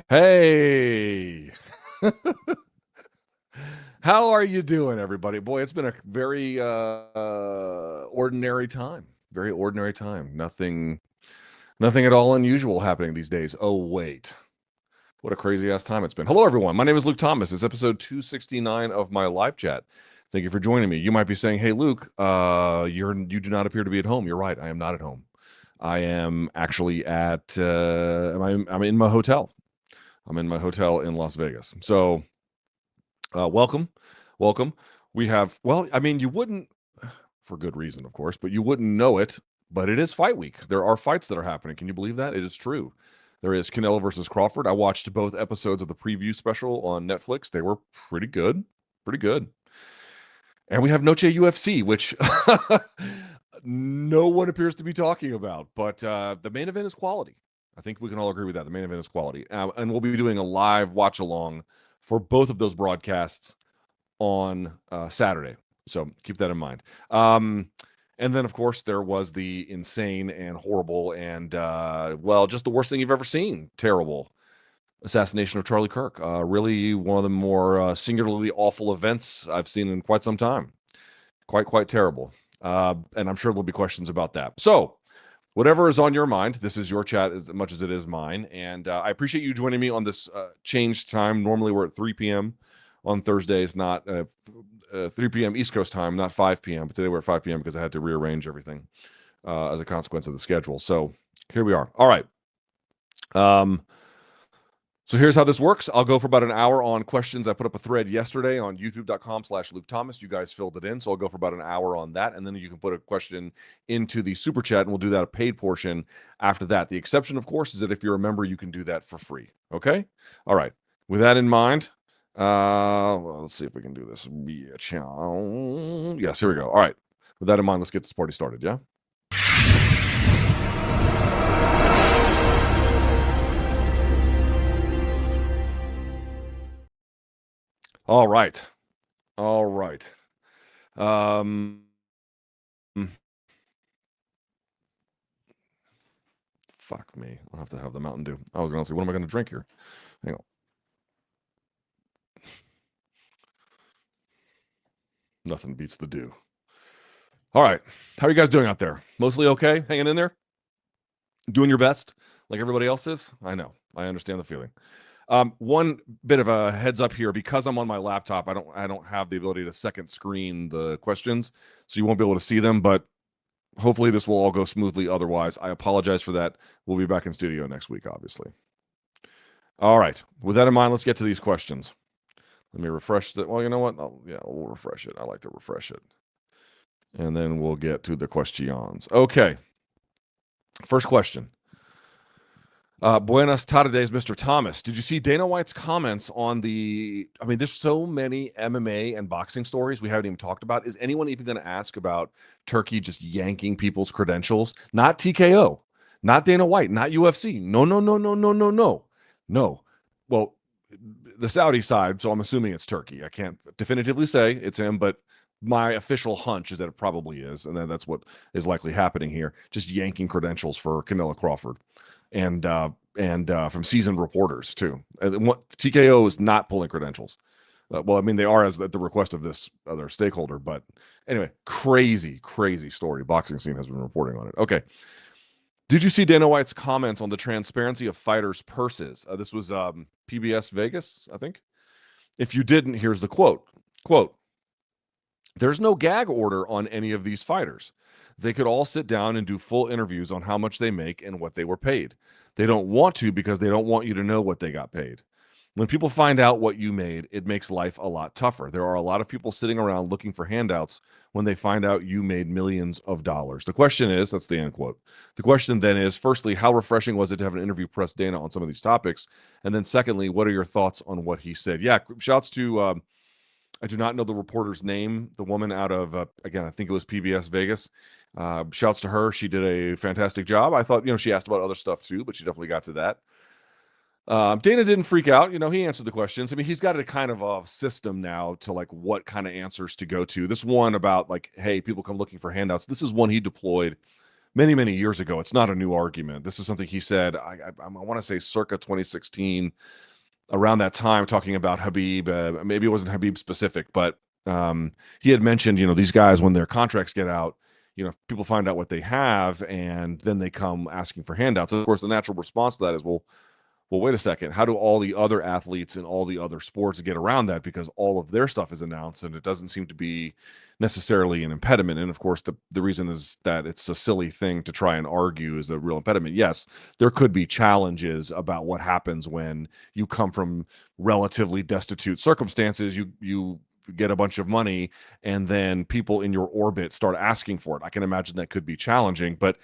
Hey, how are you doing, everybody? Boy, it's been a very ordinary time. Very ordinary time. Nothing at all unusual happening these days. Oh, wait. What a crazy ass time it's been. Hello, everyone. My name is Luke Thomas. It's episode 269 of my live chat. Thank you for joining me. You might be saying, "Hey, Luke, you do not appear to be at home." You're right. I am not at home. I am actually at I'm in my hotel. I'm in my hotel in Las Vegas. So, welcome. We have, well, I mean, you wouldn't, for good reason, of course, but you wouldn't know it, but it is fight week. There are fights that are happening. Can you believe that? It is true. There is Canelo versus Crawford. I watched both episodes of the preview special on Netflix. They were pretty good. Pretty good. And we have Noche UFC, which no one appears to be talking about, but the main event is quality. I think we can all agree with that. The main event is quality. And we'll be doing a live watch along for both of those broadcasts on Saturday. So keep that in mind. And then, of course, there was the insane and horrible and, well, just the worst thing you've ever seen. Terrible assassination of Charlie Kirk. Really one of the more singularly awful events I've seen in quite some time. Quite terrible. And I'm sure there'll be questions about that. So, whatever is on your mind, this is your chat as much as it is mine. And I appreciate you joining me on this changed time. Normally, we're at 3 p.m. on Thursdays, not 3 p.m. East Coast time, not 5 p.m. But today we're at 5 p.m. because I had to rearrange everything as a consequence of the schedule. So here we are. All right. So here's how this works. I'll go for about an hour on questions. I put up a thread yesterday on youtube.com/Luke Thomas. You guys filled it in. So I'll go for about an hour on that. And then you can put a question into the super chat and we'll do that a paid portion after that. The exception, of course, is that if you're a member, you can do that for free. Okay. All right. With that in mind, well, let's see if we can do this. Yes, here we go. All right. With that in mind, let's get this party started. Yeah. All right. Fuck me. I'll have to have the Mountain Dew. I was going to say, what am I going to drink here? Hang on. Nothing beats the dew. All right. How are you guys doing out there? Mostly okay? Hanging in there? Doing your best like everybody else is? I know. I understand the feeling. One bit of a heads up here, because I'm on my laptop, I don't have the ability to second screen the questions, so you won't be able to see them, but hopefully this will all go smoothly. Otherwise, I apologize for that. We'll be back in studio next week, obviously. All right. With that in mind, let's get to these questions. Let me refresh that. Well, you know what? We'll refresh it. I like to refresh it. And then we'll get to the questions. Okay. First question. Buenas tardes, Mr. Thomas. Did you see Dana White's comments on I mean, there's so many MMA and boxing stories we haven't even talked about. Is anyone even going to ask about Turkey just yanking people's credentials? Not TKO, not Dana White, not UFC. No. No. Well, the Saudi side, so I'm assuming it's Turkey. I can't definitively say it's him, but my official hunch is that it probably is, and then that's what is likely happening here. Just yanking credentials for Canelo Crawford. And from seasoned reporters too. TKO is not pulling credentials. Well, I mean, they are at the request of this other stakeholder, but anyway, crazy story. Boxing Scene has been reporting on it. Okay. Did you see Dana White's comments on the transparency of fighters' purses? This was PBS Vegas, I think. If you didn't, here's the quote. Quote, "There's no gag order on any of these fighters. They could all sit down and do full interviews on how much they make and what they were paid. They don't want to because they don't want you to know what they got paid. When people find out what you made, it makes life a lot tougher. There are a lot of people sitting around looking for handouts when they find out you made millions of dollars." The question is, that's the end quote. The question then is, firstly, how refreshing was it to have an interview press Dana on some of these topics? And then secondly, what are your thoughts on what he said? Yeah, shouts to I do not know the reporter's name. The woman out of, again, I think it was PBS Vegas. Shouts to her. She did a fantastic job. I thought, she asked about other stuff too, but she definitely got to that. Dana didn't freak out. He answered the questions. I mean, he's got a kind of a system now to like what kind of answers to go to. This one about like, hey, people come looking for handouts. This is one he deployed many, many years ago. It's not a new argument. This is something he said, I want to say circa 2016, around that time, talking about Habib. Maybe it wasn't Habib specific, but he had mentioned, these guys, when their contracts get out, people find out what they have, and then they come asking for handouts. Of course, the natural response to that is, well, wait a second. How do all the other athletes in all the other sports get around that? Because all of their stuff is announced, and it doesn't seem to be necessarily an impediment. And of course, the reason is that it's a silly thing to try and argue is a real impediment. Yes, there could be challenges about what happens when you come from relatively destitute circumstances. You get a bunch of money, and then people in your orbit start asking for it. I can imagine that could be challenging, but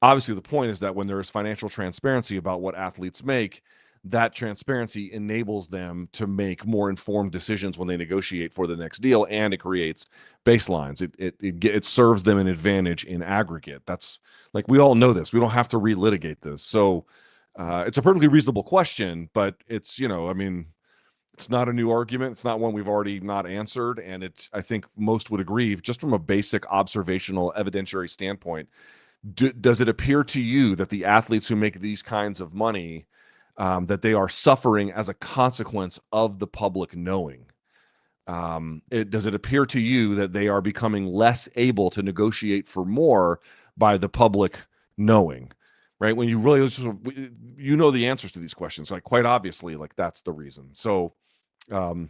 obviously the point is that when there is financial transparency about what athletes make, that transparency enables them to make more informed decisions when they negotiate for the next deal, and it creates baselines. It serves them an advantage in aggregate. That's, like, we all know this. We don't have to relitigate this. So it's a perfectly reasonable question, but it's, it's not a new argument. It's not one we've already not answered. And I think most would agree, just from a basic observational evidentiary standpoint, does it appear to you that the athletes who make these kinds of money, that they are suffering as a consequence of the public knowing? Does it appear to you that they are becoming less able to negotiate for more by the public knowing? Right? When you really, the answers to these questions, like, quite obviously, like, that's the reason. So, it's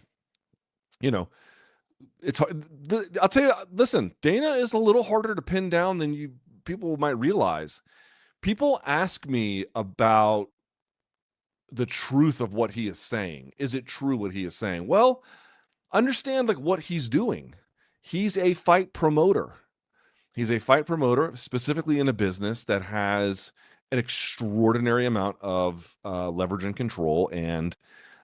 I'll tell you, listen, Dana is a little harder to pin down than people might realize. People ask me about the truth of what he is saying. Is it true what he is saying? Well, understand, like, what he's doing. He's a fight promoter. He's a fight promoter, specifically in a business that has an extraordinary amount of leverage and control, and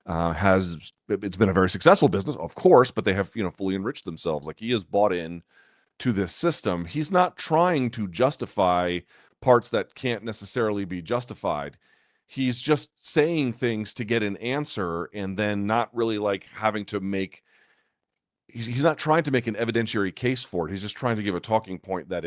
it's been a very successful business, of course, but they have, fully enriched themselves. Like, he has bought in to this system. He's not trying to justify parts that can't necessarily be justified. He's just saying things to get an answer, and then not really, like, having to make he's not trying to make an evidentiary case for it. He's just trying to give a talking point that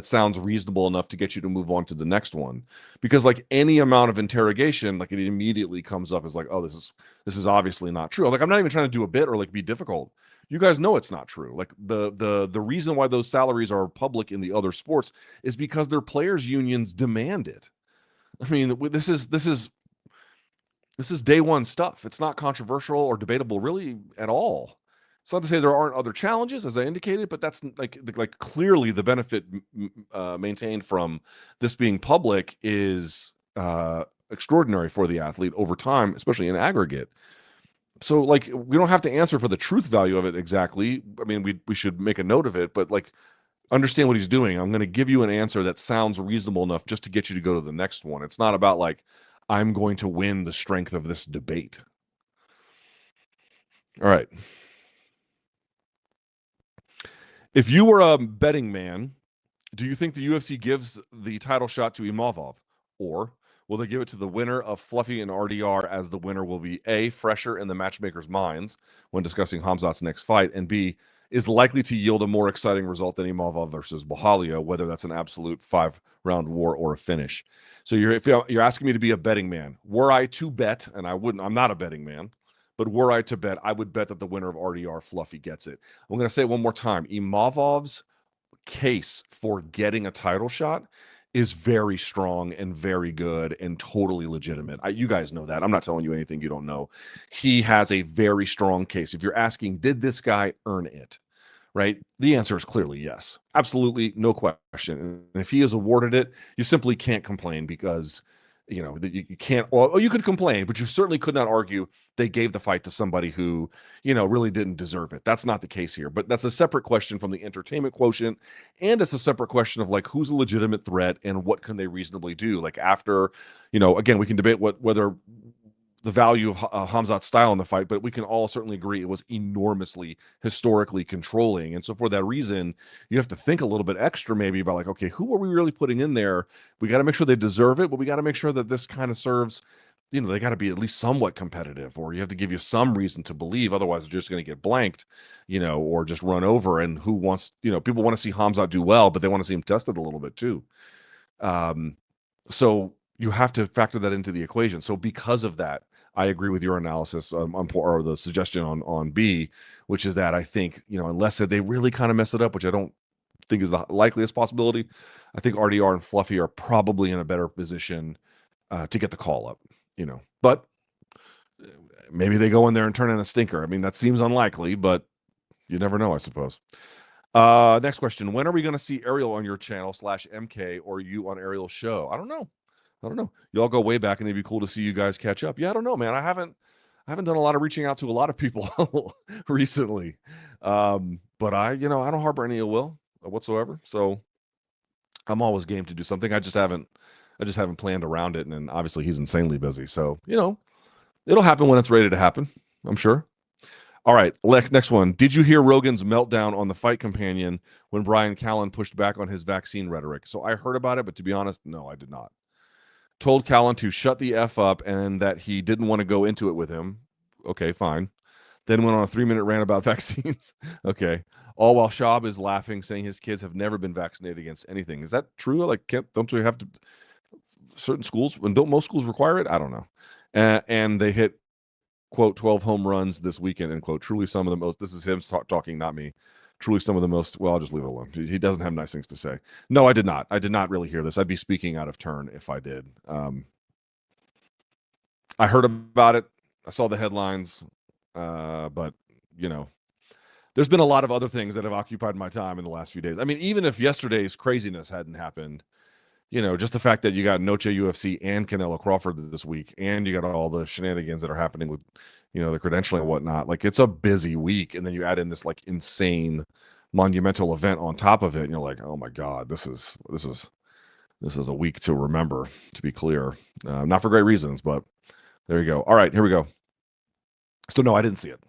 sounds reasonable enough to get you to move on to the next one. Because, like, any amount of interrogation, like, it immediately comes up as like, oh, this is obviously not true. Like, I'm not even trying to do a bit or, like, be difficult. You guys know it's not true. Like, the reason why those salaries are public in the other sports is because their players' unions demand it. I mean, this is day one stuff. It's not controversial or debatable really at all. It's not to say there aren't other challenges, as I indicated, but that's like clearly the benefit maintained from this being public is extraordinary for the athlete over time, especially in aggregate. So, like, we don't have to answer for the truth value of it exactly. I mean, we should make a note of it, but, like, understand what he's doing. I'm going to give you an answer that sounds reasonable enough just to get you to go to the next one. It's not about, like, I'm going to win the strength of this debate. All right. If you were a betting man, do you think the UFC gives the title shot to Imavov? Or will they give it to the winner of Fluffy and RDR, as the winner will be A, fresher in the matchmakers' minds when discussing Khamzat's next fight, and B, is likely to yield a more exciting result than Imavov versus Bohalia, whether that's an absolute 5-round war or a finish? So if you're asking me to be a betting man, were I to bet, and I'm not a betting man, but were I to bet, I would bet that the winner of RDR Fluffy gets it. I'm going to say it one more time. Imavov's case for getting a title shot is very strong and very good and totally legitimate. You guys know that. I'm not telling you anything you don't know. He has a very strong case. If you're asking, did this guy earn it? Right? The answer is clearly yes. Absolutely, no question. And if he is awarded it, you simply can't complain, because you can't, well, you could complain, but you certainly could not argue they gave the fight to somebody who, really didn't deserve it. That's not the case here. But that's a separate question from the entertainment quotient. And it's a separate question of, like, who's a legitimate threat and what can they reasonably do? Like, after, again, we can debate whether the value of Khamzat's style in the fight, but we can all certainly agree it was enormously historically controlling. And so for that reason, you have to think a little bit extra maybe about, like, okay, who are we really putting in there? We got to make sure they deserve it, but we got to make sure that this kind of serves, they got to be at least somewhat competitive, or you have to give you some reason to believe. Otherwise, they're just going to get blanked, or just run over. And who wants, people want to see Khamzat do well, but they want to see him tested a little bit too. So you have to factor that into the equation. So because of that, I agree with your analysis or the suggestion on B, which is that I think, unless they really kind of mess it up, which I don't think is the likeliest possibility, I think RDR and Fluffy are probably in a better position to get the call up, But maybe they go in there and turn in a stinker. I mean, that seems unlikely, but you never know, I suppose. Next question. When are we going to see Ariel on your channel /MK or you on Ariel's show? I don't know. You all go way back, and it'd be cool to see you guys catch up. Yeah, I don't know, man. I haven't done a lot of reaching out to a lot of people recently. But I don't harbor any ill will whatsoever. So I'm always game to do something. I just haven't planned around it. And obviously he's insanely busy. So, it'll happen when it's ready to happen, I'm sure. All right, next one. Did you hear Rogan's meltdown on the Fight Companion when Brian Callen pushed back on his vaccine rhetoric? So I heard about it, but to be honest, no, I did not. Told Callen to shut the F up and that he didn't want to go into it with him. Okay, fine. Then went on a 3-minute rant about vaccines. Okay. All while Schaub is laughing, saying his kids have never been vaccinated against anything. Is that true? Like, don't you have to? Certain schools, and don't most schools require it? I don't know. And they hit, quote, 12 home runs this weekend, end quote. Truly some of the most, this is him talking, not me. Truly some of the most, well, I'll just leave it alone. He doesn't have nice things to say. No, I did not. I did not really hear this. I'd be speaking out of turn if I did. I heard about it. I saw the headlines. But, there's been a lot of other things that have occupied my time in the last few days. I mean, even if yesterday's craziness hadn't happened, just the fact that you got Noche UFC and Canelo Crawford this week, and you got all the shenanigans that are happening with, the credentialing and whatnot. Like, it's a busy week, and then you add in this like insane, monumental event on top of it, and you're like, oh my god, this is a week to remember. To be clear, not for great reasons, but there you go. All right, here we go. So no, I didn't see it.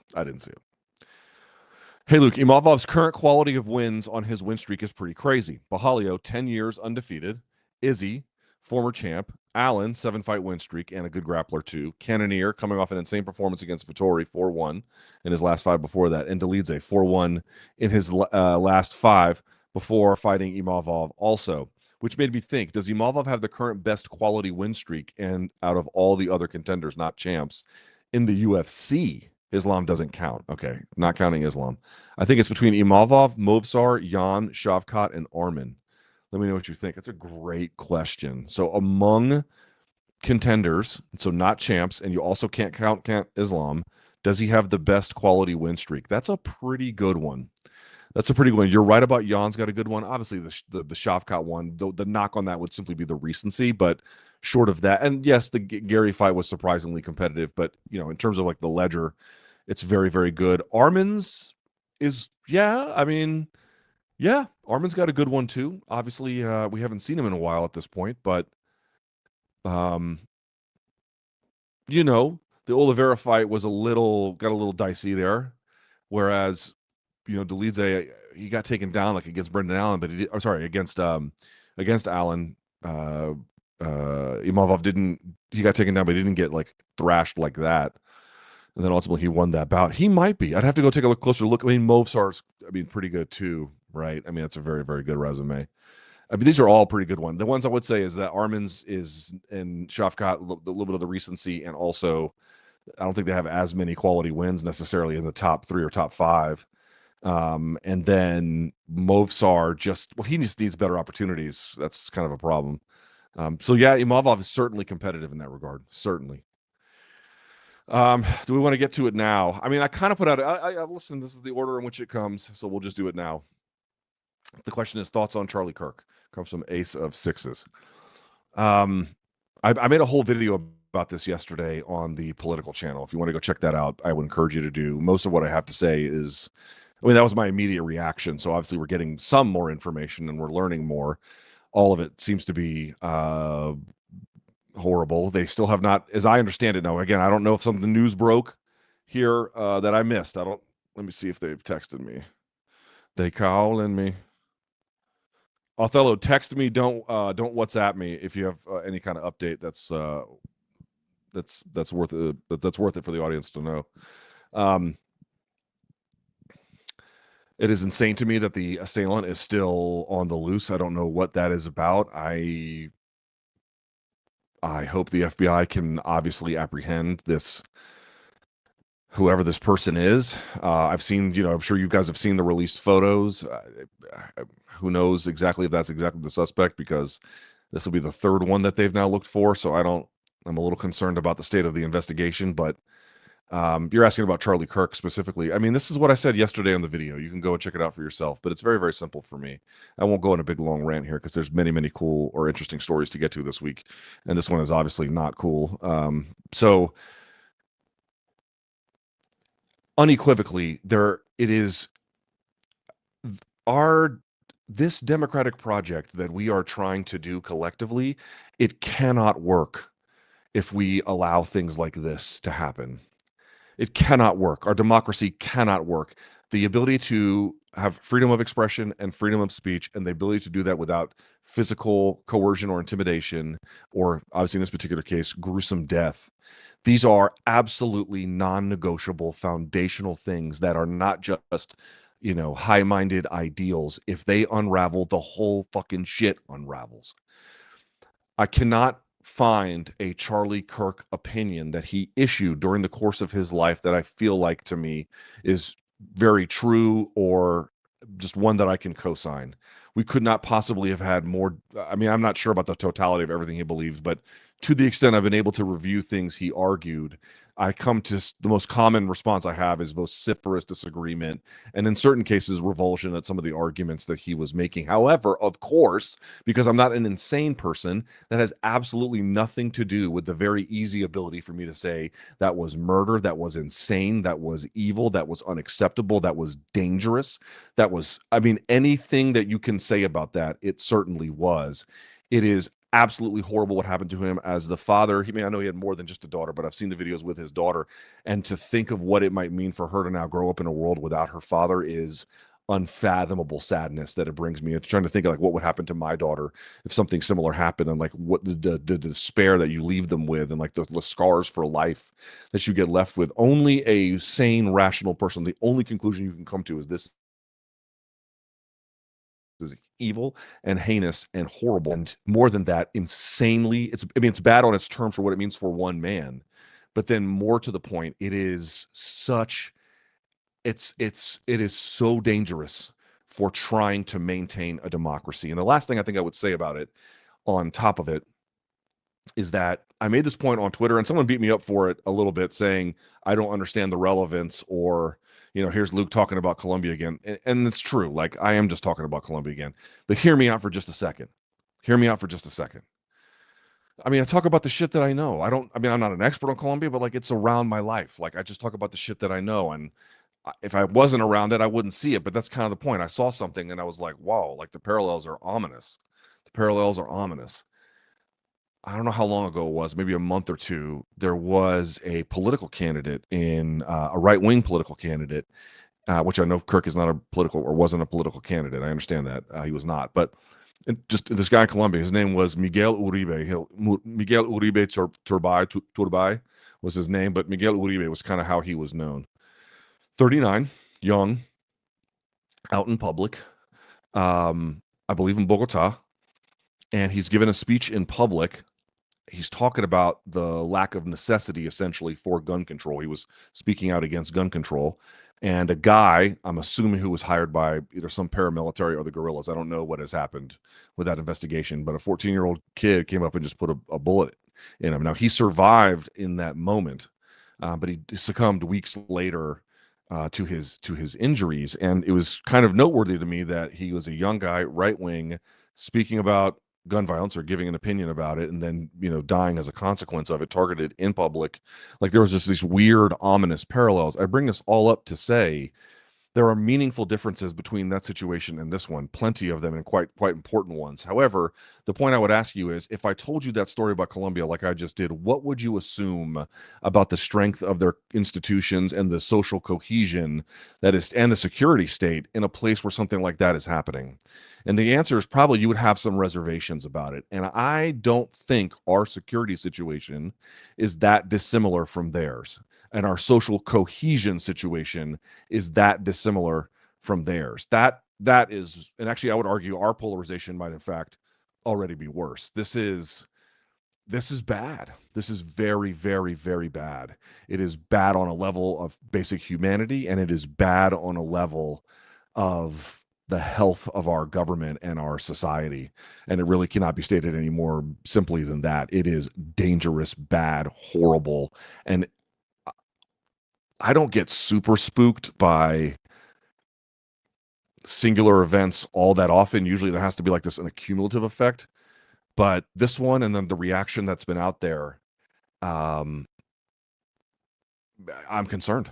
Hey, Luke, Imavov's current quality of wins on his win streak is pretty crazy. Bahalio, 10 years undefeated. Izzy, former champ. Allen, 7-fight win streak and a good grappler, too. Cannonier, coming off an insane performance against Vettori, 4-1 in his last 5 before that. And Dolidze, 4-1 in his last 5 before fighting Imavov also. Which made me think, does Imavov have the current best quality win streak and out of all the other contenders, not champs, in the UFC? Islam doesn't count. Okay, not counting Islam. I think it's between Imavov, Movsar, Jan, Shavkat, and Arman. Let me know what you think. It's a great question. So among contenders, so not champs, and you also can't count Islam, does he have the best quality win streak? That's a pretty good one. You're right about Jan's got a good one. Obviously, the Shavkat one, the knock on that would simply be the recency, but short of that, and yes, the Gary fight was surprisingly competitive, but in terms of like the ledger, it's very, very good. Arman's is, Arman's got a good one too. Obviously, we haven't seen him in a while at this point, but the Oliveira fight was got a little dicey there, whereas Dolidze, he got taken down like against Brendan Allen, but against Allen. Imavov didn't. He got taken down, but he didn't get like thrashed like that. And then ultimately he won that bout. He might be. I'd have to go take a closer look. I mean, Movsar's, pretty good too, right? I mean, that's a very, very good resume. I mean, these are all pretty good ones. The ones I would say is that Arman's is and Shavkat, a little bit of the recency, and also I don't think they have as many quality wins necessarily in the top 3 or top 5. And then Movsar he just needs better opportunities. That's kind of a problem. So yeah, Imavov is certainly competitive in that regard. Certainly. Do we want to get to it now? I mean, I kind of put out, listen, this is the order in which it comes, so we'll just do it now. The question is thoughts on Charlie Kirk. Comes from Ace of Sixes. I made a whole video about this yesterday on the political channel. If you want to go check that out, I would encourage you to do. Most of what I have to say is, that was my immediate reaction. So obviously we're getting some more information and we're learning more. All of it seems to be horrible. They still have not, as I understand it now, again, I don't know if some of the news broke here that I missed. Let me see if they've texted me. They calling me. Othello, text me. Don't WhatsApp me if you have any kind of update that's worth it. That's worth it for the audience to know. It is insane to me that the assailant is still on the loose. I don't know what that is about. I hope the FBI can obviously apprehend this, whoever this person is. I've seen, I'm sure you guys have seen the released photos. Who knows exactly if that's exactly the suspect, because this will be the third one that they've now looked for. So I'm a little concerned about the state of the investigation, but you're asking about Charlie Kirk specifically. I mean, this is what I said yesterday on the video. You can go and check it out for yourself, but it's very, very simple for me. I won't go in a big long rant here because there's many, many cool or interesting stories to get to this week. And this one is obviously not cool. So unequivocally, this democratic project that we are trying to do collectively, it cannot work if we allow things like this to happen. It cannot work. Our democracy cannot work. The ability to have freedom of expression and freedom of speech, and the ability to do that without physical coercion or intimidation, or obviously in this particular case, gruesome death. These are absolutely non-negotiable foundational things that are not just, high-minded ideals. If they unravel, the whole fucking shit unravels. I cannot find a Charlie Kirk opinion that he issued during the course of his life that I feel like, to me, is very true or just one that I can co-sign. We could not possibly have had more. I mean, I'm not sure about the totality of everything he believes, but to the extent I've been able to review things he argued, I come to the most common response I have is vociferous disagreement, and in certain cases, revulsion at some of the arguments that he was making. However, of course, because I'm not an insane person, that has absolutely nothing to do with the very easy ability for me to say that was murder, that was insane, that was evil, that was unacceptable, that was dangerous, that was, I mean, anything that you can say about that, it certainly was. It is absolutely horrible what happened to him as the father. I know he had more than just a daughter, but I've seen the videos with his daughter, and to think of what it might mean for her to now grow up in a world without her father is unfathomable sadness that it brings me. It's trying to think of like what would happen to my daughter if something similar happened, and like what the despair that you leave them with, and like the scars for life that you get left with. Only a sane, rational person, the only conclusion you can come to is this is evil and heinous and horrible, and more than that, insanely, it's bad on its terms for what it means for one man, but then more to the point, it is so dangerous for trying to maintain a democracy. And the last thing I think I would say about it, on top of it, is that I made this point on Twitter, and someone beat me up for it a little bit, saying I don't understand the relevance, or here's Luke talking about Colombia again. And it's true. Like, I am just talking about Colombia again. But hear me out for just a second. Hear me out for just a second. I mean, I talk about the shit that I know. I'm not an expert on Colombia, but like, it's around my life. Like, I just talk about the shit that I know. And if I wasn't around it, I wouldn't see it. But that's kind of the point. I saw something and I was like, wow, like the parallels are ominous. The parallels are ominous. I don't know how long ago it was, maybe a month or two, there was a political candidate a right-wing political candidate, which I know Kirk is not a political, or wasn't a political candidate. I understand that. He was not. But just this guy in Colombia, his name was Miguel Uribe. Miguel Uribe Turbay was his name, but Miguel Uribe was kind of how he was known. 39, young, out in public, I believe in Bogota, and he's given a speech in public. He's talking about the lack of necessity, essentially, for gun control. He was speaking out against gun control. And a guy, I'm assuming, who was hired by either some paramilitary or the guerrillas, I don't know what has happened with that investigation, but a 14-year-old kid came up and just put a bullet in him. Now, he survived in that moment, but he succumbed weeks later to his injuries. And it was kind of noteworthy to me that he was a young guy, right-wing, speaking about gun violence or giving an opinion about it, and then dying as a consequence of it, targeted in public. Like, there was just these weird, ominous parallels. I bring this all up to say there are meaningful differences between that situation and this one, plenty of them, and quite important ones. However, the point I would ask you is, if I told you that story about Colombia like I just did, what would you assume about the strength of their institutions and the social cohesion that is, and the security state in a place where something like that is happening? And the answer is probably you would have some reservations about it. And I don't think our security situation is that dissimilar from theirs. And our social cohesion situation is that dissimilar from theirs. That is, and actually I would argue our polarization might in fact already be worse. This is bad. This is very, very, very bad. It is bad on a level of basic humanity, and it is bad on a level of the health of our government and our society. And it really cannot be stated any more simply than that. It is dangerous, bad, horrible. And I don't get super spooked by singular events all that often. Usually there has to be like an accumulative effect. But this one, and then the reaction that's been out there, I'm concerned.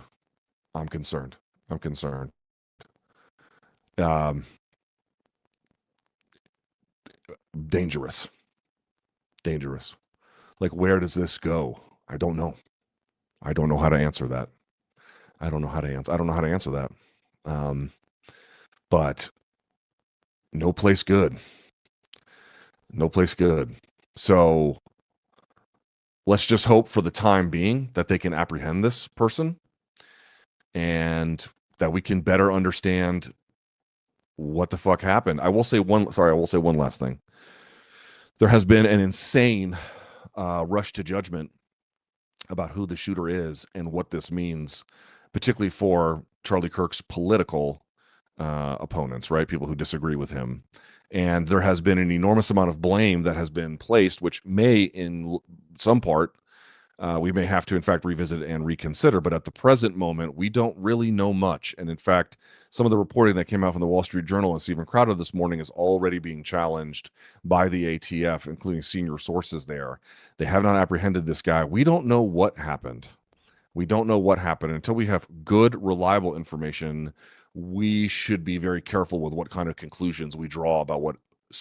I'm concerned. I'm concerned. Dangerous. Dangerous. Like, where does this go? I don't know. I don't know how to answer that. I don't know how to answer that. But no place good. No place good. So let's just hope for the time being that they can apprehend this person and that we can better understand what the fuck happened. I will say one last thing. There has been an insane rush to judgment about who the shooter is and what this means, particularly for Charlie Kirk's political opponents, right? People who disagree with him. And there has been an enormous amount of blame that has been placed, which may, in some part, we may have to, in fact, revisit and reconsider. But at the present moment, we don't really know much. And in fact, some of the reporting that came out from the Wall Street Journal and Stephen Crowder this morning is already being challenged by the ATF, including senior sources there. They have not apprehended this guy. We don't know what happened. We don't know what happened. Until we have good, reliable information, we should be very careful with what kind of conclusions we draw about what.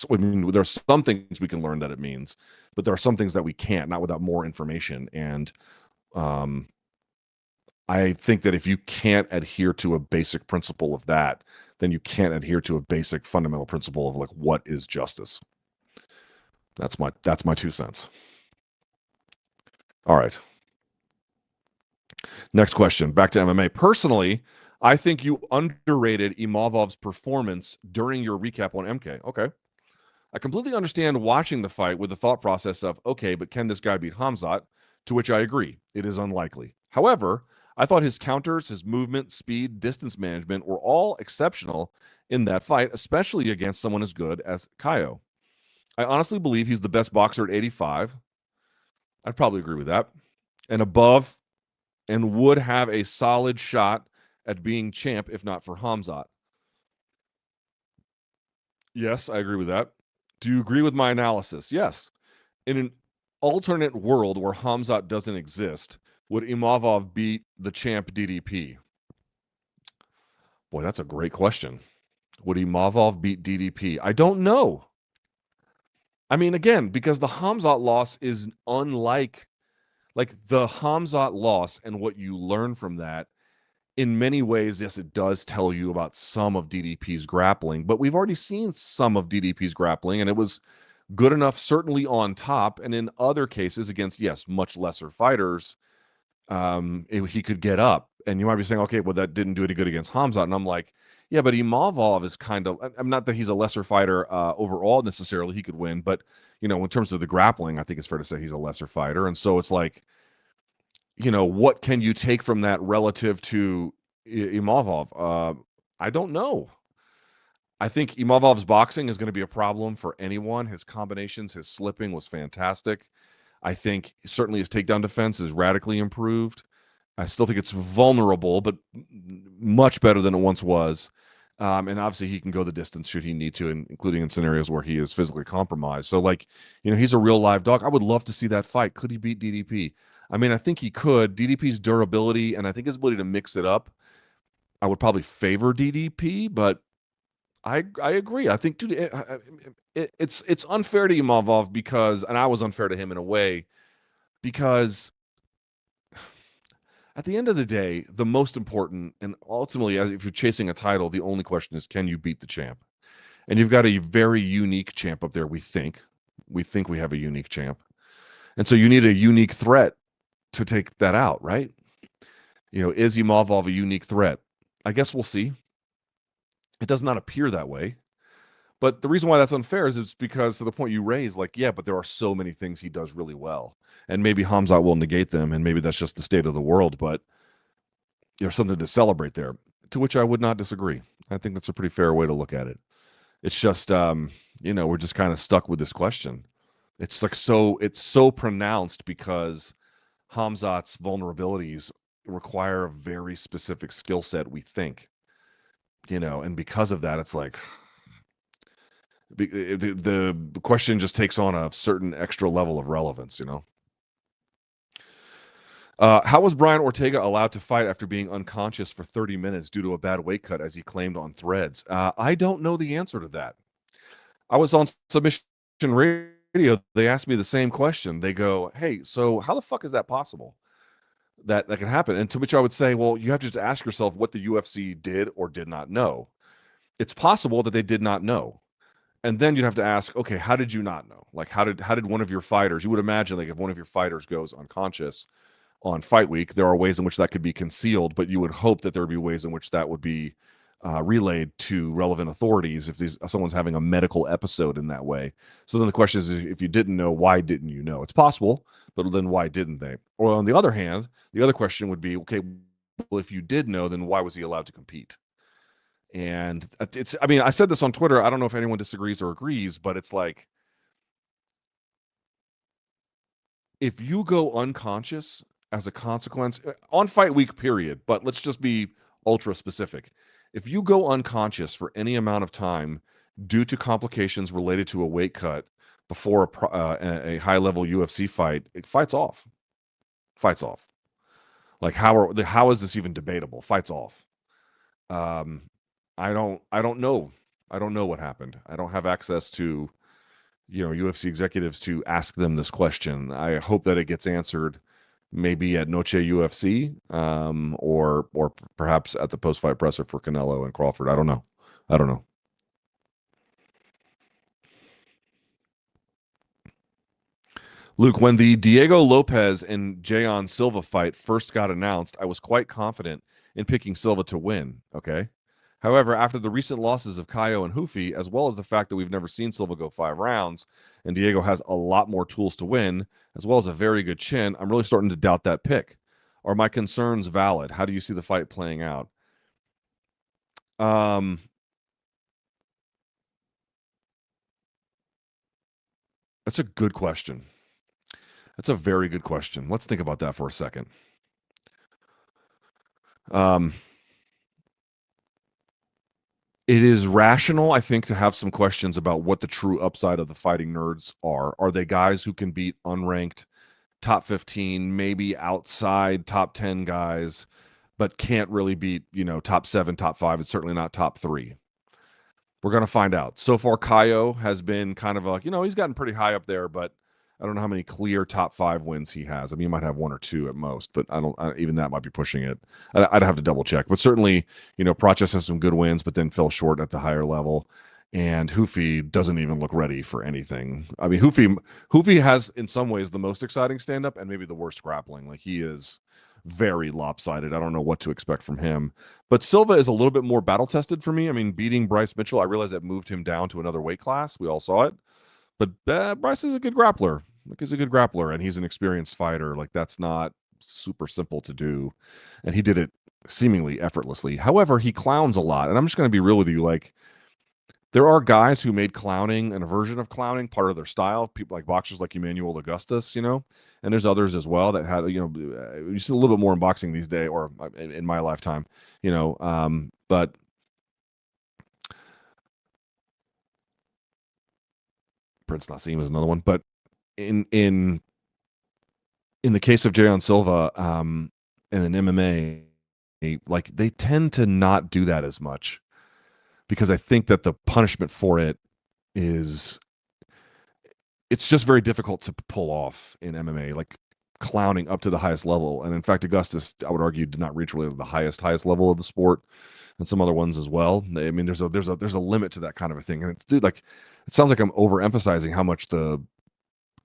I mean, there's some things we can learn that it means, but there are some things that we can't, not without more information. And I think that if you can't adhere to a basic principle of that, then you can't adhere to a basic fundamental principle of like what is justice. That's my 2 cents. All right. Next question. Back to MMA. Personally, I think you underrated Imavov's performance during your recap on MK. Okay. I completely understand watching the fight with the thought process of, okay, but can this guy beat Khamzat? To which I agree. It is unlikely. However, I thought his counters, his movement, speed, distance management were all exceptional in that fight, especially against someone as good as Kaio. I honestly believe he's the best boxer at 85. I'd probably agree with that. And above, and would have a solid shot at being champ if not for Khamzat. Yes, I agree with that. Do you agree with my analysis? Yes. In an alternate world where Khamzat doesn't exist, would Imavov beat the champ DDP? Boy, that's a great question. Would Imavov beat DDP? I don't know. I mean, again, because the Khamzat loss is unlike, like the Khamzat loss and what you learn from that. In many ways, yes, it does tell you about some of DDP's grappling, but we've already seen some of DDP's grappling, and it was good enough, certainly on top, and in other cases against, yes, much lesser fighters, he could get up. And you might be saying, okay, well, that didn't do any good against Khamzat. And I'm like, yeah, but Imavov is kind of, I'm not that he's a lesser fighter overall necessarily, he could win, but, you know, in terms of the grappling, I think it's fair to say he's a lesser fighter. And so it's like, you know, what can you take from that relative to Imavov? I don't know. I think Imavov's boxing is going to be a problem for anyone. His combinations, his slipping was fantastic. I think certainly his takedown defense is radically improved. I still think it's vulnerable, but much better than it once was. And obviously he can go the distance should he need to, including in scenarios where he is physically compromised. So, like, you know, he's a real live dog. I would love to see that fight. Could he beat DDP? I mean, I think he could. DDP's durability and I think his ability to mix it up, I would probably favor DDP, but I agree. I think, dude, it's unfair to Imavov because, and I was unfair to him in a way, because at the end of the day, the most important, and ultimately, if you're chasing a title, the only question is, can you beat the champ? And you've got a very unique champ up there. We think we have a unique champ, and so you need a unique threat to take that out, right? You know, is Imavov a unique threat? I guess we'll see. It does not appear that way. But the reason why that's unfair is it's because to the point you raise, like, yeah, but there are so many things he does really well. And maybe Khamzat will negate them, and maybe that's just the state of the world, but there's something to celebrate there, to which I would not disagree. I think that's a pretty fair way to look at it. It's just, we're just kind of stuck with this question. It's like it's so pronounced because Khamzat's vulnerabilities require a very specific skill set, we think, and because of that, it's like the question just takes on a certain extra level of relevance. How was Brian Ortega allowed to fight after being unconscious for 30 minutes due to a bad weight cut, as he claimed on Threads? I don't know the answer to that. I was on Submission Radio. They asked me the same question. They go, "Hey, so how the fuck is that possible? That can happen?" And to which I would say, well, you have to just ask yourself what the UFC did or did not know. It's possible that they did not know. And then you'd have to ask, okay, how did you not know? Like, how did one of your fighters, you would imagine, like, if one of your fighters goes unconscious on fight week, there are ways in which that could be concealed, but you would hope that there would be ways in which that would be relayed to relevant authorities if someone's having a medical episode in that way. So then the question is, if you didn't know, why didn't you know? It's possible, but then why didn't they? Or on the other hand, the other question would be, okay, well, if you did know, then why was he allowed to compete? And I said this on Twitter. I don't know if anyone disagrees or agrees, but it's like, if you go unconscious as a consequence on fight week, period, but let's just be ultra specific. If you go unconscious for any amount of time due to complications related to a weight cut before a high level UFC fight, it fights off. Fights off. Like, how is this even debatable? Fights off. Um, I don't know. I don't know what happened. I don't have access to UFC executives to ask them this question. I hope that it gets answered maybe at Noche UFC, or perhaps at the post-fight presser for Canelo and Crawford. I don't know. Luke, when the Diego Lopes and Jayon Silva fight first got announced, I was quite confident in picking Silva to win. Okay. However, after the recent losses of Caio and Hoofy, as well as the fact that we've never seen Silva go 5 rounds, and Diego has a lot more tools to win, as well as a very good chin, I'm really starting to doubt that pick. Are my concerns valid? How do you see the fight playing out? Um, that's a good question. That's a very good question. Let's think about that for a second. Um, it is rational, I think, to have some questions about what the true upside of the fighting nerds are. Are they guys who can beat unranked top 15, maybe outside top 10 guys, but can't really beat, top 7, top 5, and certainly not top 3? We're going to find out. So far, Caio has been kind of he's gotten pretty high up there, but I don't know how many clear top 5 wins he has. I mean, he might have 1 or 2 at most, but even that might be pushing it. I'd have to double check. But certainly, Prochas has some good wins, but then fell short at the higher level. And Hoofy doesn't even look ready for anything. I mean, Hoofy has, in some ways, the most exciting stand-up and maybe the worst grappling. Like, he is very lopsided. I don't know what to expect from him. But Silva is a little bit more battle tested for me. I mean, beating Bryce Mitchell, I realize that moved him down to another weight class. We all saw it. But Bryce is a good grappler. Like, he's a good grappler, and he's an experienced fighter. Like, that's not super simple to do. And he did it seemingly effortlessly. However, he clowns a lot. And I'm just going to be real with you. Like, there are guys who made clowning and a version of clowning part of their style. People like boxers like Emmanuel Augustus, and there's others as well that had, you see a little bit more in boxing these days, or in my lifetime, but Prince Nassim is another one. But in the case of Jayon Silva, in an MMA, like, they tend to not do that as much, because I think that the punishment for it is, it's just very difficult to pull off in MMA, like clowning up to the highest level. And in fact, Augustus, I would argue, did not reach really the highest level of the sport, and some other ones as well. I mean, there's a limit to that kind of a thing. And it's, dude, like, it sounds like I'm overemphasizing how much the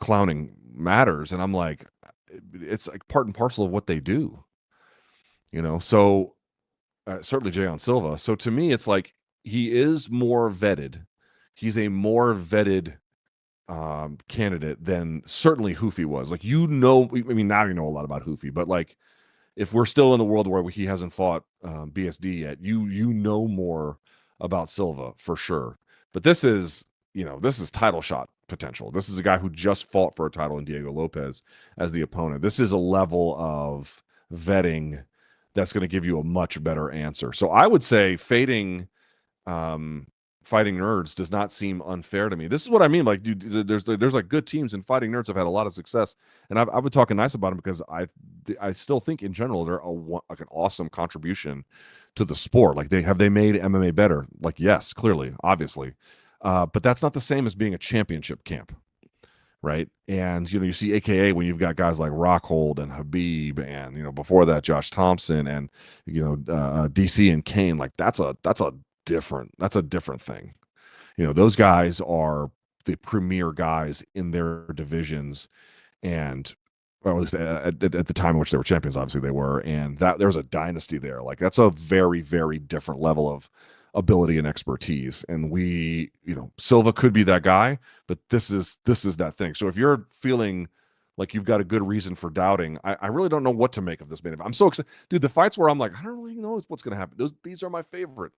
clowning matters, and I'm like, it's like part and parcel of what they do. So certainly Jayon Silva. So to me, it's like, he is more vetted. He's a more vetted candidate than certainly Hoofy was. Like, I mean, now you know a lot about Hoofy, but like, if we're still in the world where he hasn't fought BSD yet, you know more about Silva for sure. But this is title shot potential. This is a guy who just fought for a title in Diego Lopes as the opponent. This is a level of vetting that's going to give you a much better answer. So I would say fading um, fighting nerds does not seem unfair to me. This is what I mean. Like, dude, there's like good teams, and fighting nerds have had a lot of success, and I've been talking nice about them because I still think in general they're like an awesome contribution to the sport. Like, they made MMA better. Like, yes, clearly, obviously, but that's not the same as being a championship camp. Right. And, you see AKA when you've got guys like Rockhold and Habib and, before that, Josh Thompson and, DC and Kane, like that's a different thing. Those guys are the premier guys in their divisions, and or at least at the time in which they were champions, obviously they were, and that there's a dynasty there. Like, that's a very, very different level of ability and expertise. And Silva could be that guy, but this is that thing. So if you're feeling like you've got a good reason for doubting, I really don't know what to make of this main event. I'm so excited, dude. The fights where I'm like, I don't really know what's going to happen. These are my favorite.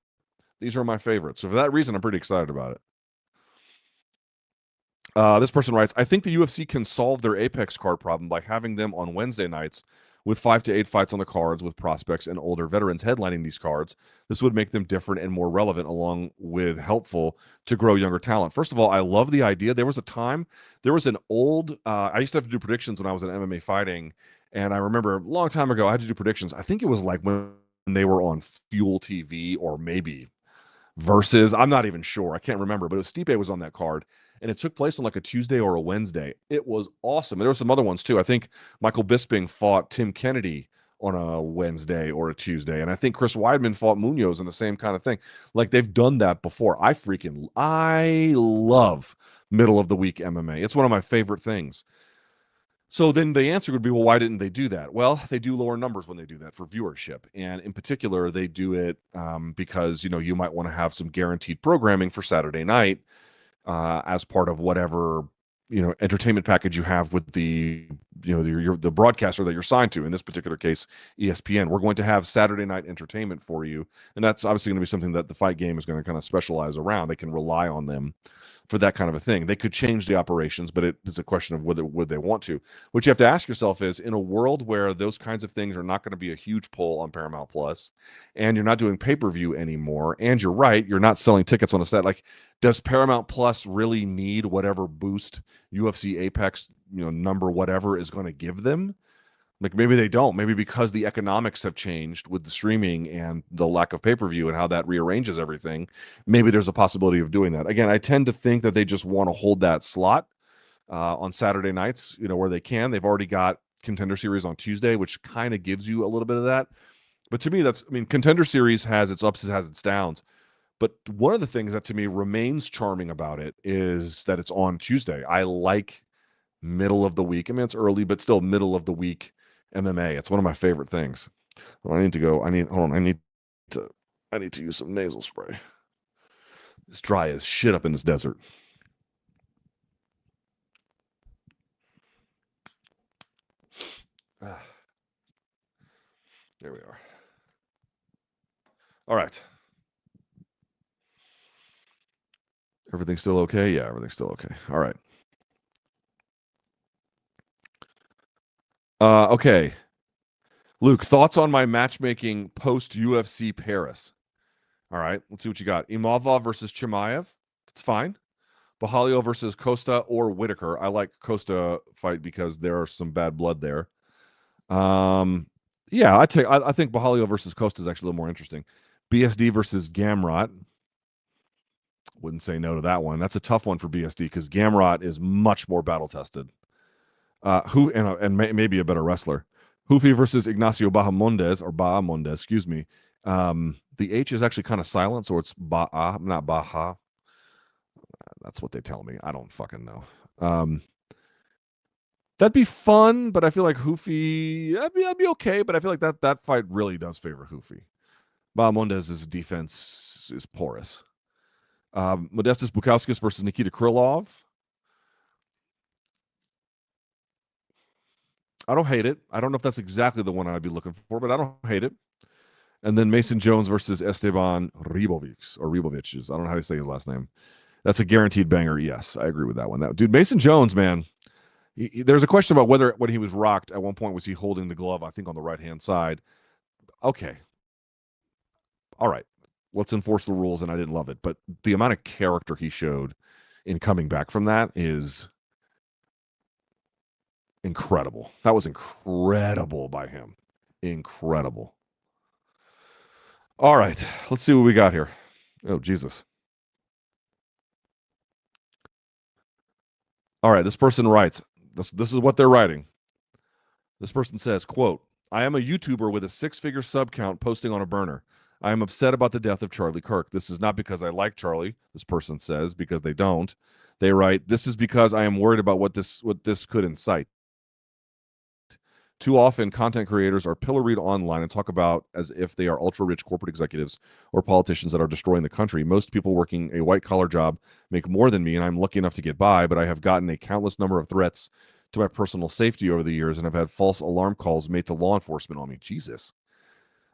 These are my favorites. So for that reason, I'm pretty excited about it. This person writes, I think the UFC can solve their Apex card problem by having them on Wednesday nights with 5 to 8 fights on the cards with prospects and older veterans headlining these cards. This would make them different and more relevant, along with helpful to grow younger talent. First of all, I love the idea. There was an old, I used to have to do predictions when I was in MMA fighting. And I remember a long time ago, I had to do predictions. I think it was like when they were on Fuel TV or maybe Versus. I'm not even sure. I can't remember, but Stipe was on that card, and it took place on like a Tuesday or a Wednesday. It was awesome. And there were some other ones too. I think Michael Bisping fought Tim Kennedy on a Wednesday or a Tuesday, and I think Chris Weidman fought Munoz in the same kind of thing. Like, they've done that before. I love middle of the week MMA. It's one of my favorite things. So then the answer would be, well, why didn't they do that? Well, they do lower numbers when they do that for viewership. And in particular, they do it because, you might want to have some guaranteed programming for Saturday night as part of whatever, entertainment package you have with the, the broadcaster that you're signed to. In this particular case, ESPN. We're going to have Saturday night entertainment for you. And that's obviously going to be something that the fight game is going to kind of specialize around. They can rely on them for that kind of a thing. They could change the operations, but it's a question of whether would they want to. What you have to ask yourself is, in a world where those kinds of things are not going to be a huge pull on Paramount Plus, and you're not doing pay-per-view anymore, and you're right, you're not selling tickets on a set, like, does Paramount Plus really need whatever boost UFC Apex, number whatever is going to give them? Like, maybe they don't. Maybe because the economics have changed with the streaming and the lack of pay-per-view and how that rearranges everything, maybe there's a possibility of doing that. Again, I tend to think that they just want to hold that slot on Saturday nights, where they can. They've already got Contender Series on Tuesday, which kind of gives you a little bit of that. But to me, Contender Series has its ups, it has its downs. But one of the things that to me remains charming about it is that it's on Tuesday. I like middle of the week. I mean, it's early, but still middle of the week MMA. It's one of my favorite things. Well, hold on. I need to use some nasal spray. It's dry as shit up in this desert. There we are. All right. Everything's still okay? Yeah, everything's still okay. All right. Okay. Luke, thoughts on my matchmaking post UFC Paris? All right, let's see what you got. Imavov versus Chimaev. It's fine. Bahalio versus Costa or Whitaker. I like Costa fight because there are some bad blood there. Yeah, I think Bahalio versus Costa is actually a little more interesting. BSD versus Gamrot. Wouldn't say no to that one. That's a tough one for BSD because Gamrot is much more battle tested. Maybe a better wrestler. Hoofy versus Ignacio Bahamondes, excuse me. The H is actually kind of silent, so it's Ba'a, not Baha. That's what they tell me. I don't fucking know. That'd be fun, but I feel like Hoofy, that'd be okay, but I feel like that fight really does favor Hoofy. Bahamondez's defense is porous. Modestas Bukauskas versus Nikita Krylov. I don't hate it. I don't know if that's exactly the one I'd be looking for, but I don't hate it. And then Mason Jones versus Esteban Ribovic, or Ribovic. I don't know how to say his last name. That's a guaranteed banger. Yes, I agree with that one. Dude, Mason Jones, man. There's a question about whether when he was rocked at one point was he holding the glove, I think on the right-hand side. Okay. All right. Let's enforce the rules, and I didn't love it. But the amount of character he showed in coming back from that is incredible. That was incredible by him. Incredible. All right. Let's see what we got here. Oh, Jesus. All right. This person writes, this is what they're writing. This person says, quote, I am a YouTuber with a 6-figure sub count posting on a burner. I am upset about the death of Charlie Kirk. This is not because I like Charlie, this person says, because they don't. They write, this is because I am worried about what this could incite. Too often, content creators are pilloried online and talk about as if they are ultra-rich corporate executives or politicians that are destroying the country. Most people working a white-collar job make more than me, and I'm lucky enough to get by, but I have gotten a countless number of threats to my personal safety over the years, and I've had false alarm calls made to law enforcement on me. Jesus.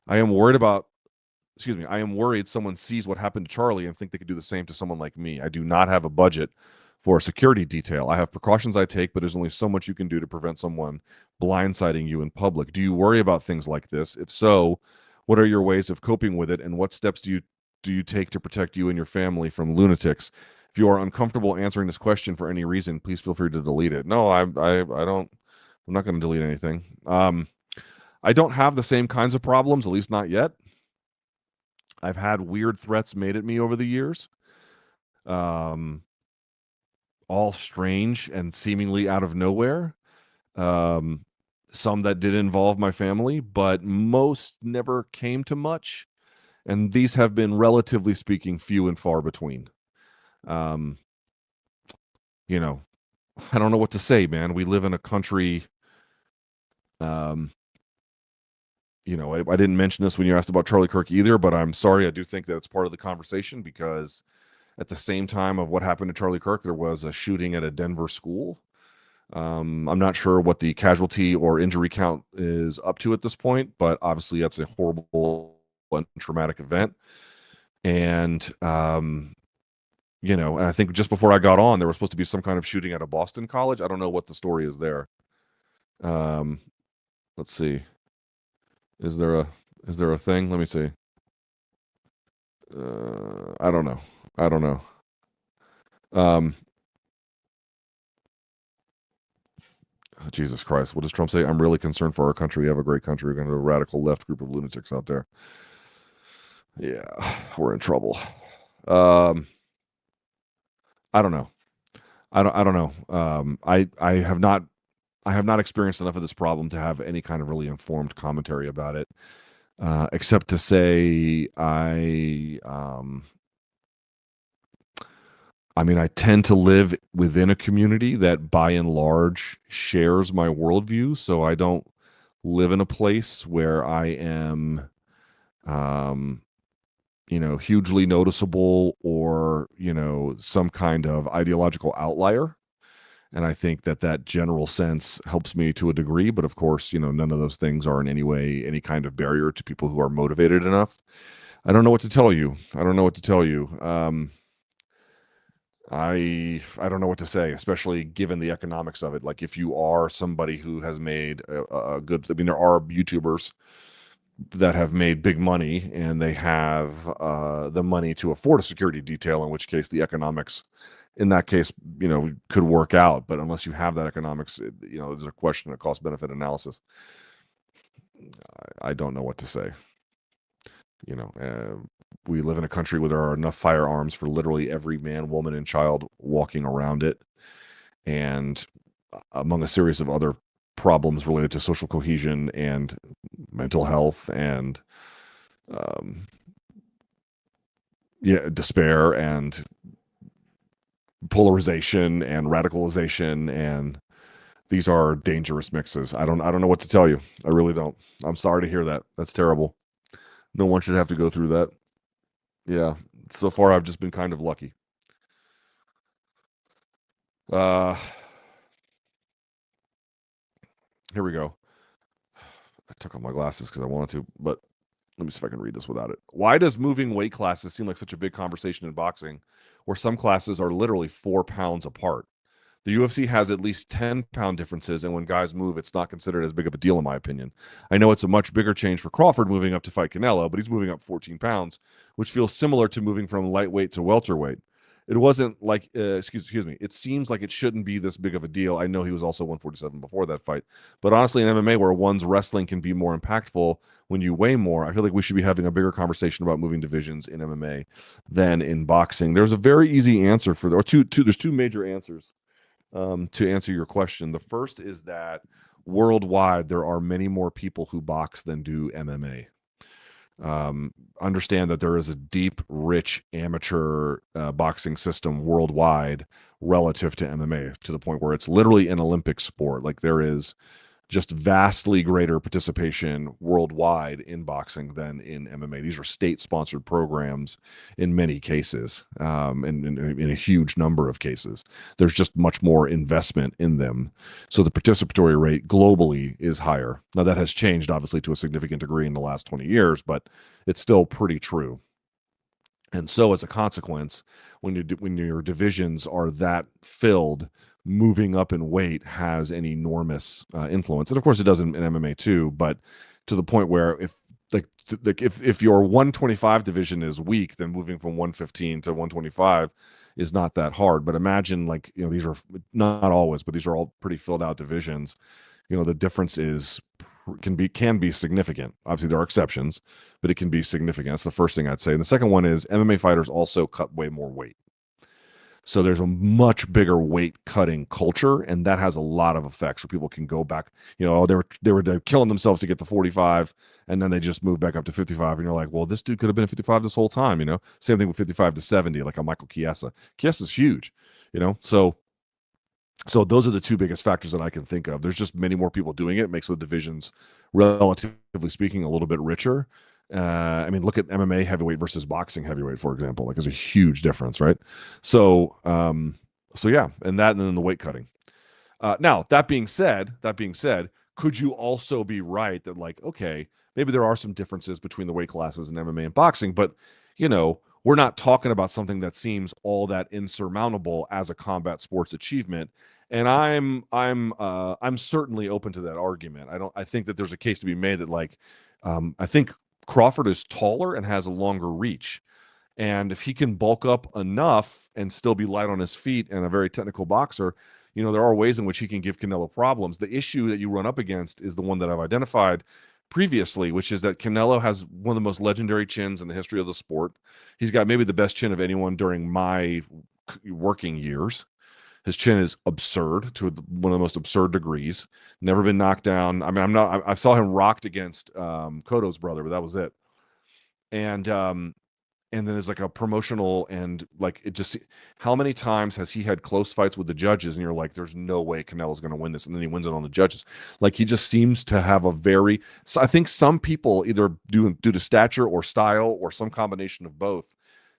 I am worried someone sees what happened to Charlie and think they could do the same to someone like me. I do not have a budget for a security detail. I have precautions I take, but there's only so much you can do to prevent someone blindsiding you in public. Do you worry about things like this? If so, what are your ways of coping with it, and what steps do you take to protect you and your family from lunatics? If you are uncomfortable answering this question for any reason, please feel free to delete it. No, I don't. I'm not going to delete anything. I don't have the same kinds of problems, at least not yet. I've had weird threats made at me over the years. All strange and seemingly out of nowhere. Some that did involve my family, but most never came to much. And these have been, relatively speaking, few and far between. You know, I don't know what to say, man. We live in a country, I didn't mention this when you asked about Charlie Kirk either, but I'm sorry. I do think that it's part of the conversation because at the same time of what happened to Charlie Kirk, there was a shooting at a Denver school. I'm not sure what the casualty or injury count is up to at this point, but obviously that's a horrible and traumatic event. And, and I think just before I got on, there was supposed to be some kind of shooting at a Boston college. I don't know what the story is there. Let's see. Is there a thing? Let me see. I don't know. Jesus Christ. What does Trump say? I'm really concerned for our country. We have a great country. We're going to have a radical left group of lunatics out there. Yeah, we're in trouble. I don't know. I don't know. I have not experienced enough of this problem to have any kind of really informed commentary about it, except to say I tend to live within a community that by and large shares my worldview. So I don't live in a place where I am, hugely noticeable or, some kind of ideological outlier. And I think that general sense helps me to a degree. But of course, none of those things are in any way any kind of barrier to people who are motivated enough. I don't know what to tell you. I don't know what to say, especially given the economics of it. Like if you are somebody who has made a good, there are YouTubers that have made big money and they have the money to afford a security detail, in which case the economics in that case, could work out. But unless you have that economics, there's a question of cost benefit analysis. I don't know what to say. We live in a country where there are enough firearms for literally every man, woman, and child walking around it. And among a series of other problems related to social cohesion and mental health and despair and polarization and radicalization, and these are dangerous mixes. I don't know what to tell you. I really don't. I'm sorry to hear that. That's terrible. No one should have to go through that. Yeah. So far, I've just been kind of lucky. Uh, Here we go. I took off my glasses because I wanted to, but let me see if I can read this without it. Why does moving weight classes seem like such a big conversation in boxing, where some classes are literally 4 pounds apart? The UFC has at least 10-pound differences, and when guys move, it's not considered as big of a deal, in my opinion. I know it's a much bigger change for Crawford moving up to fight Canelo, but he's moving up 14 pounds, which feels similar to moving from lightweight to welterweight. It wasn't like, excuse me, it seems like it shouldn't be this big of a deal. I know he was also 147 before that fight. But honestly, in MMA, where one's wrestling can be more impactful when you weigh more, I feel like we should be having a bigger conversation about moving divisions in MMA than in boxing. There's a very easy answer for, or there's two major answers to answer your question. The first is that worldwide, there are many more people who box than do MMA. Understand that there is a deep, rich amateur boxing system worldwide relative to MMA, to the point where it's literally an Olympic sport. Like, there is just vastly greater participation worldwide in boxing than in MMA. These are state-sponsored programs in many cases, in a huge number of cases. There's just much more investment in them. So the participatory rate globally is higher. Now, that has changed, obviously, to a significant degree in the last 20 years, but it's still pretty true. And so, as a consequence, when your divisions are that filled, moving up in weight has an enormous influence. And of course, it does in MMA too. But to the point where if your 125 division is weak, then moving from 115 to 125 is not that hard. But imagine, like, these are not always, but these are all pretty filled out divisions. The difference can be significant. Obviously, there are exceptions, but it can be significant. That's the first thing I'd say. And the second one is MMA fighters also cut way more weight. So there's a much bigger weight cutting culture, and that has a lot of effects where people can go back. They were killing themselves to get to 45, and then they just moved back up to 55. And you're like, well, this dude could have been at 55 this whole time. Same thing with 55 to 70, like a Michael Chiesa. Chiesa's huge. So those are the two biggest factors that I can think of. There's just many more people doing it. It makes the divisions, relatively speaking, a little bit richer. Look at MMA heavyweight versus boxing heavyweight, for example. Like, there's a huge difference, right? So yeah, and then the weight cutting. Now, that being said, could you also be right that, like, okay, maybe there are some differences between the weight classes in MMA and boxing, but we're not talking about something that seems all that insurmountable as a combat sports achievement. And I'm certainly open to that argument. I think that there's a case to be made that, like, I think Crawford is taller and has a longer reach. And if he can bulk up enough and still be light on his feet and a very technical boxer, there are ways in which he can give Canelo problems. The issue that you run up against is the one that I've identified previously, which is that Canelo has one of the most legendary chins in the history of the sport. He's got maybe the best chin of anyone during my working years. His chin is absurd to one of the most absurd degrees. Never been knocked down. I saw him rocked against Cotto's brother, but that was it. And then it's like a promotional, and like, it just, how many times has he had close fights with the judges and you're like, there's no way Canelo's going to win this, and then he wins it on the judges. Like, he just seems to have I think some people, either due to stature or style or some combination of both,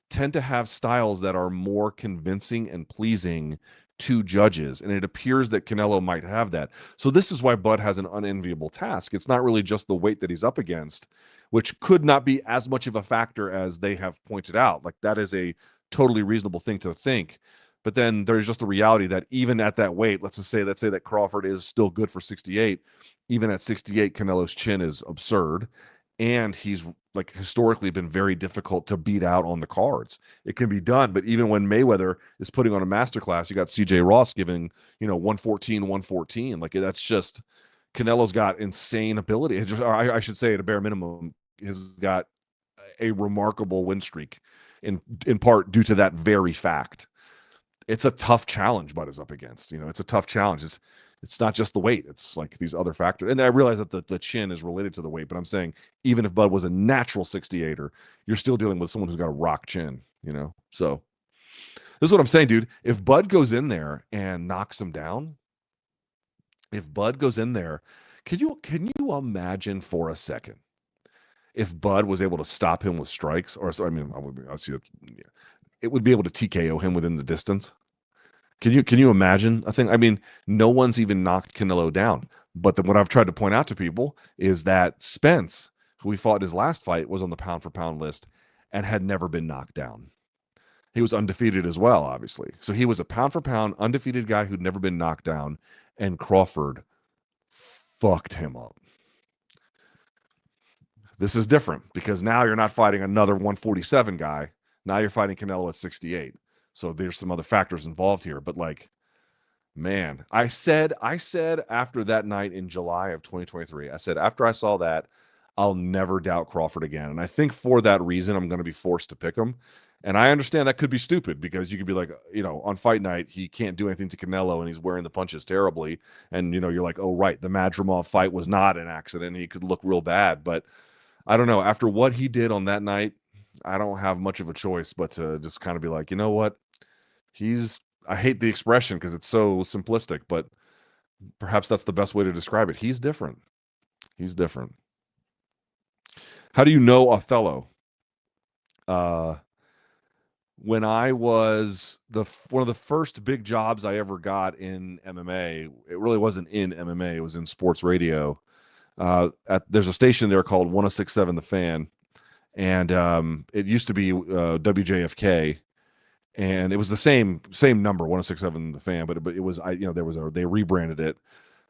tend to have styles that are more convincing and pleasing to judges, and it appears that Canelo might have that. So this is why Bud has an unenviable task. It's not really just the weight that he's up against, which could not be as much of a factor as they have pointed out. Like, that is a totally reasonable thing to think. But then there's just the reality that even at that weight, let's say that Crawford is still good for 68. Even at 68, Canelo's chin is absurd, and he's, like, historically been very difficult to beat out on the cards. It can be done, but even when Mayweather is putting on a masterclass, you got CJ Ross giving 114. Like, that's just, Canelo's got insane ability. I should say, at a bare minimum, has got a remarkable win streak, in part due to that very fact. It's a tough challenge Bud is up against. It's a tough challenge. It's not just the weight. It's like these other factors. And I realize that the chin is related to the weight, but I'm saying, even if Bud was a natural 68er, you're still dealing with someone who's got a rock chin, So this is what I'm saying, dude. If Bud goes in there and knocks him down, can you imagine for a second if Bud was able to stop him with strikes, or I mean, I see it would be able to TKO him within the distance. Can you imagine a thing? I mean, no one's even knocked Canelo down. But what I've tried to point out to people is that Spence, who he fought in his last fight, was on the pound for pound list and had never been knocked down. He was undefeated as well, obviously. So he was a pound for pound undefeated guy who'd never been knocked down, and Crawford fucked him up. This is different because now you're not fighting another 147 guy. Now you're fighting Canelo at 68. So there's some other factors involved here. But like, man, I said after that night in July of 2023, I said after I saw that, I'll never doubt Crawford again. And I think for that reason, I'm going to be forced to pick him. And I understand that could be stupid because you could be like, on fight night, he can't do anything to Canelo and he's wearing the punches terribly. And, you're like, oh, right, the Madrimov fight was not an accident. He could look real bad. But I don't know. After what he did on that night, I don't have much of a choice but to just kind of be like, you know what? I hate the expression because it's so simplistic, but perhaps that's the best way to describe it. He's different. He's different. How do you know Othello? When I was one of the first big jobs I ever got in MMA, it really wasn't in MMA, it was in sports radio. There's a station there called 1067 The Fan, and it used to be WJFK, and it was the same number, 1067 The Fan, but it was they rebranded it.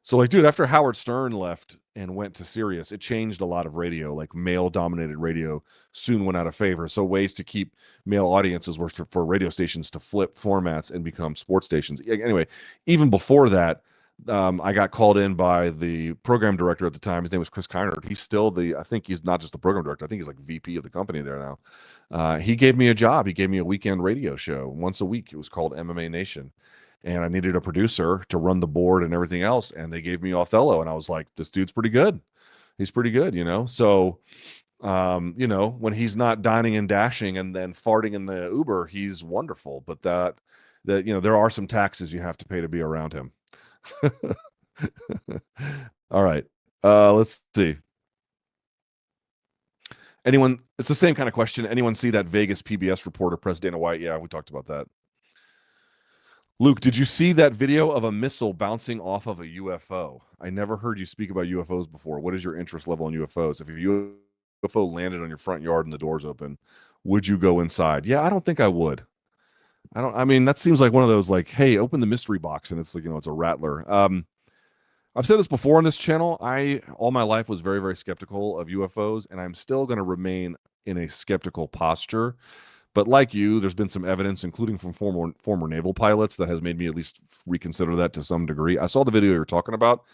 So like, dude, after Howard Stern left and went to Sirius, it changed a lot of radio. Like male-dominated radio soon went out of favor. So ways to keep male audiences were for radio stations to flip formats and become sports stations. Anyway, even before that, I got called in by the program director at the time. His name was Chris Keinert. He's still I think he's not just the program director. I think he's like VP of the company there now. He gave me a job. He gave me a weekend radio show once a week. It was called MMA Nation. And I needed a producer to run the board and everything else. And they gave me Othello. And I was like, this dude's pretty good. He's pretty good, So, when he's not dining and dashing and then farting in the Uber, he's wonderful. But there are some taxes you have to pay to be around him. All right. Let's see. It's the same kind of question. Anyone see that Vegas PBS reporter, Press Dana White? Yeah, we talked about that. Luke, did you see that video of a missile bouncing off of a UFO? I never heard you speak about UFOs before. What is your interest level in UFOs? If a UFO landed on your front yard and the door's open, would you go inside? Yeah, I don't think I would. I mean, that seems like one of those like, hey, open the mystery box and it's like, it's a rattler. I've said this before on this channel. All my life was very, very skeptical of UFOs, and I'm still going to remain in a skeptical posture. But like you, there's been some evidence, including from former naval pilots, that has made me at least reconsider that to some degree. I saw the video you were talking about.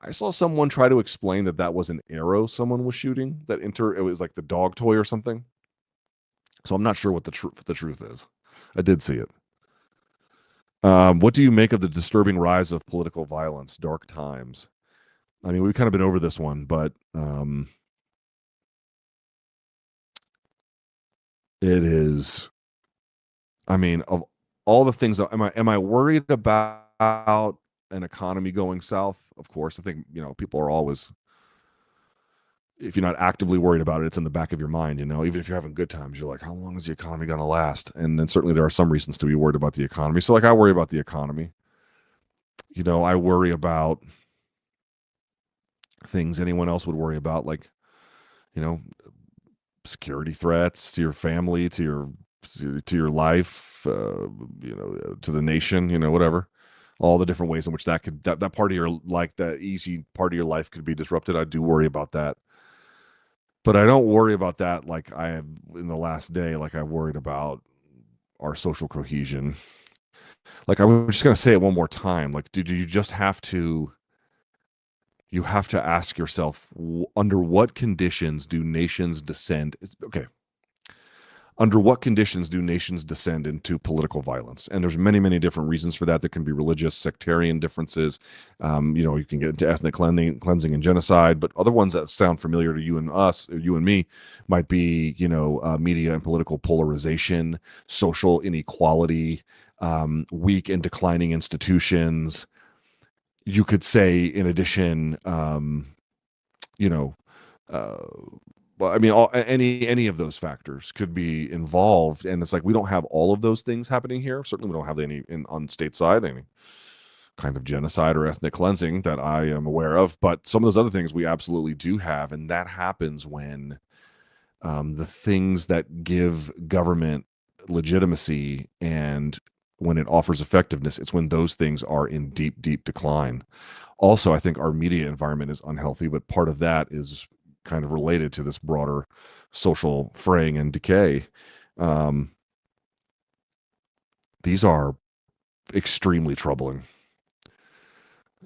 I saw someone try to explain that was an arrow someone was shooting. It was like the dog toy or something. So I'm not sure what the truth is. I did see it. What do you make of the disturbing rise of political violence, dark times? I mean, we've kind of been over this one, but it is. I mean, of all the things, am I worried about an economy going south? Of course, I think people are always. If you're not actively worried about it, it's in the back of your mind. Even if you're having good times, you're like, how long is the economy going to last? And then certainly there are some reasons to be worried about the economy. So like, I worry about the economy. I worry about things anyone else would worry about, like, security threats to your family, to your life, to the nation, whatever. All the different ways in which that part of your that easy part of your life could be disrupted. I do worry about that. But I don't worry about that like I have in the last day, like I worried about our social cohesion. Like, I'm just going to say it one more time. Like, you have to ask yourself, under what conditions do nations descend? Okay. Under what conditions do nations descend into political violence? And there's many, many different reasons for that. There can be religious, sectarian differences. You can get into ethnic cleansing and genocide, but other ones that sound familiar to you and us, or you and me, might be, media and political polarization, social inequality, weak and declining institutions. You could say, in addition, well, I mean, any of those factors could be involved, and it's like we don't have all of those things happening here. Certainly, we don't have any on stateside, any kind of genocide or ethnic cleansing that I am aware of. But some of those other things we absolutely do have, and that happens when the things that give government legitimacy and when it offers effectiveness, it's when those things are in deep, deep decline. Also, I think our media environment is unhealthy, but part of that is kind of related to this broader social fraying and decay. Um, these are extremely troubling,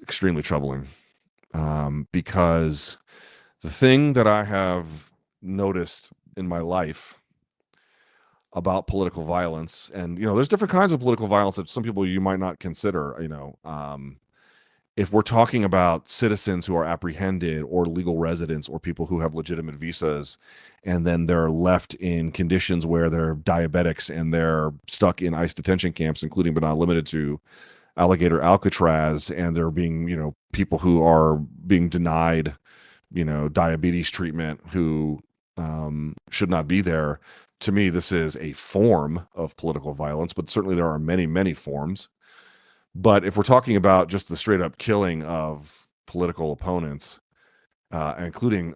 extremely troubling, because the thing that I have noticed in my life about political violence, and there's different kinds of political violence that some people you might not consider, if we're talking about citizens who are apprehended or legal residents or people who have legitimate visas and then they're left in conditions where they're diabetics and they're stuck in ICE detention camps, including but not limited to Alligator Alcatraz, and they're being, people who are being denied, diabetes treatment who should not be there. To me, this is a form of political violence, but certainly there are many, many forms. But if we're talking about just the straight up killing of political opponents, including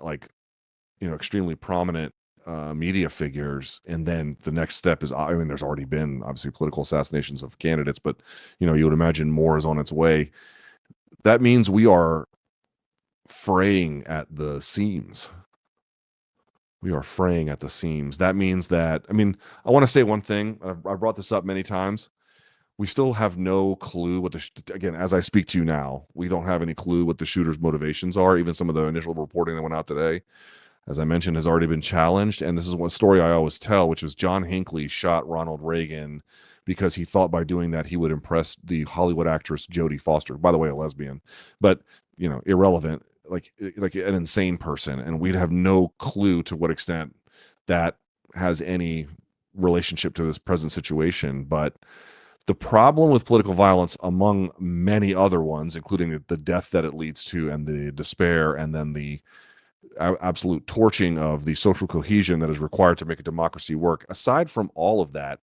extremely prominent media figures, and then the next step is, I mean, there's already been obviously political assassinations of candidates, but you would imagine more is on its way. That means we are fraying at the seams. We are fraying at the seams. That means that, I mean, I want to say one thing. I brought this up many times. We still have no clue what again, as I speak to you now, we don't have any clue what the shooter's motivations are. Even some of the initial reporting that went out today, as I mentioned, has already been challenged. And this is one story I always tell, which was John Hinckley shot Ronald Reagan because he thought by doing that he would impress the Hollywood actress Jodie Foster, by the way, a lesbian, but irrelevant, like an insane person. And we'd have no clue to what extent that has any relationship to this present situation. But the problem with political violence, among many other ones, including the death that it leads to and the despair and then the absolute torching of the social cohesion that is required to make a democracy work, aside from all of that,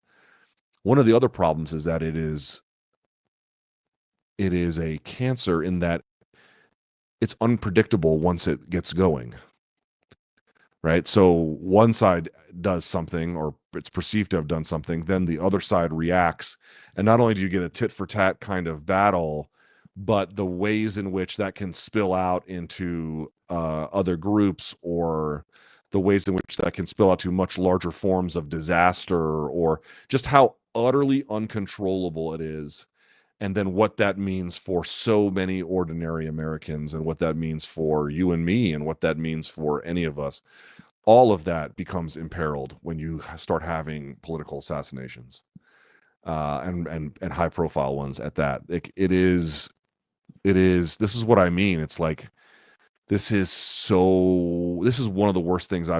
one of the other problems is that it is a cancer in that it's unpredictable once it gets going. Right. So one side does something, or it's perceived to have done something, then the other side reacts. And not only do you get a tit for tat kind of battle, but the ways in which that can spill out into other groups, or the ways in which that can spill out to much larger forms of disaster, or just how utterly uncontrollable it is. And then what that means for so many ordinary Americans, and what that means for you and me, and what that means for any of us. All of that becomes imperiled when you start having political assassinations, and high profile ones at that. It is. This is what I mean. It's like this is one of the worst things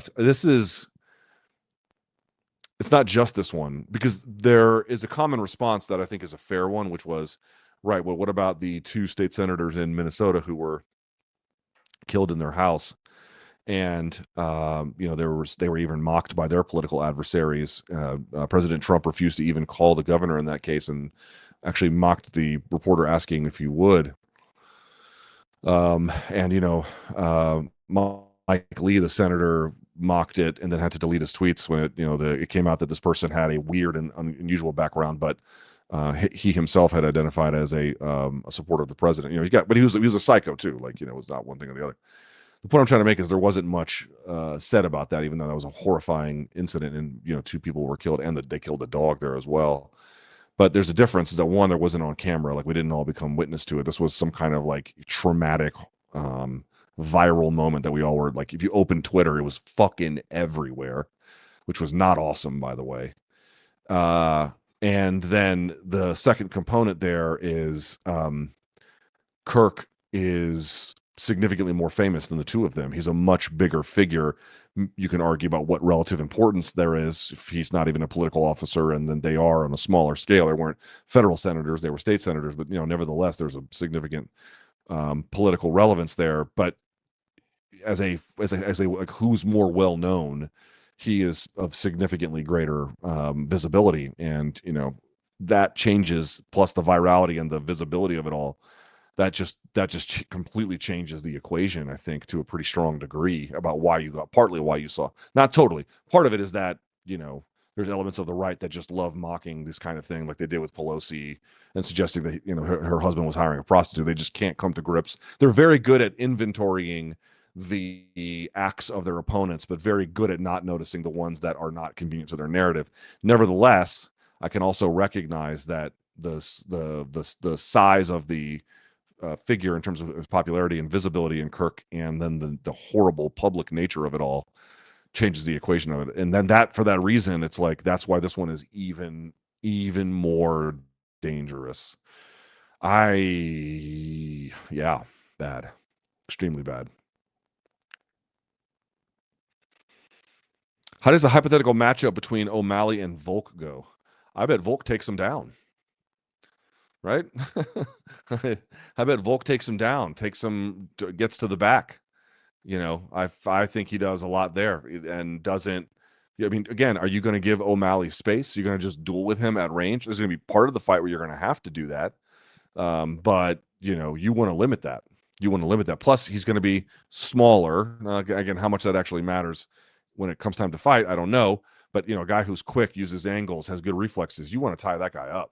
it's not just this one, because there is a common response that I think is a fair one, which was, right, well, what about the two state senators in Minnesota who were killed in their house? And they were even mocked by their political adversaries. President Trump refused to even call the governor in that case, and actually mocked the reporter asking if he would. Mike Lee, the senator, mocked it and then had to delete his tweets when it came out that this person had a weird and unusual background, but he himself had identified as a supporter of the president. But he was a psycho too. It was not one thing or the other. The point I'm trying to make is there wasn't much said about that, even though that was a horrifying incident, and two people were killed, and that they killed a dog there as well. But there's a difference: is that one, there wasn't on camera, we didn't all become witness to it. This was some kind of traumatic, viral moment that we all were if you open Twitter, it was fucking everywhere, which was not awesome, by the way. And then the second component there is Kirk is significantly more famous than the two of them. He's a much bigger figure. You can argue about what relative importance there is if he's not even a political officer, and then they are on a smaller scale. They weren't federal senators, they were state senators, but nevertheless, there's a significant political relevance there. But as a like who's more well known, he is of significantly greater visibility, and that changes, plus the virality and the visibility of it all. That just completely changes the equation, I think, to a pretty strong degree about partly why you saw, not totally. Part of it is that there's elements of the right that just love mocking this kind of thing, like they did with Pelosi, and suggesting that her husband was hiring a prostitute. They just can't come to grips. They're very good at inventorying the acts of their opponents, but very good at not noticing the ones that are not convenient to their narrative. Nevertheless, I can also recognize that the size of the figure in terms of his popularity and visibility in Kirk, and then the horrible public nature of it all changes the equation of it. And then for that reason, it's like that's why this one is even more dangerous. Yeah, bad, extremely bad. How does the hypothetical matchup between O'Malley and Volk go? I bet Volk takes him down. Right? I bet Volk takes him down, gets to the back. I think he does a lot there, and doesn't. I mean, again, are you going to give O'Malley space? You're going to just duel with him at range? There's going to be part of the fight where you're going to have to do that. But you want to limit that. Plus, he's going to be smaller. Again, how much that actually matters when it comes time to fight, I don't know. But a guy who's quick, uses angles, has good reflexes, you want to tie that guy up.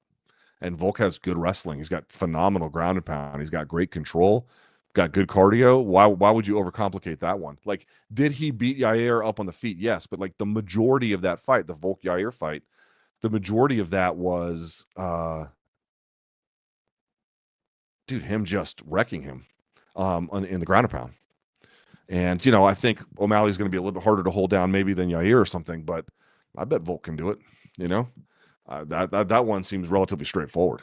And Volk has good wrestling. He's got phenomenal ground and pound. He's got great control, got good cardio. Why would you overcomplicate that one? Like, did he beat Yair up on the feet? Yes, but like the majority of that fight, the Volk Yair fight, the majority of that was him just wrecking him in the ground and pound. And I think O'Malley's going to be a little bit harder to hold down maybe than Yair or something, but I bet Volk can do it. That one seems relatively straightforward.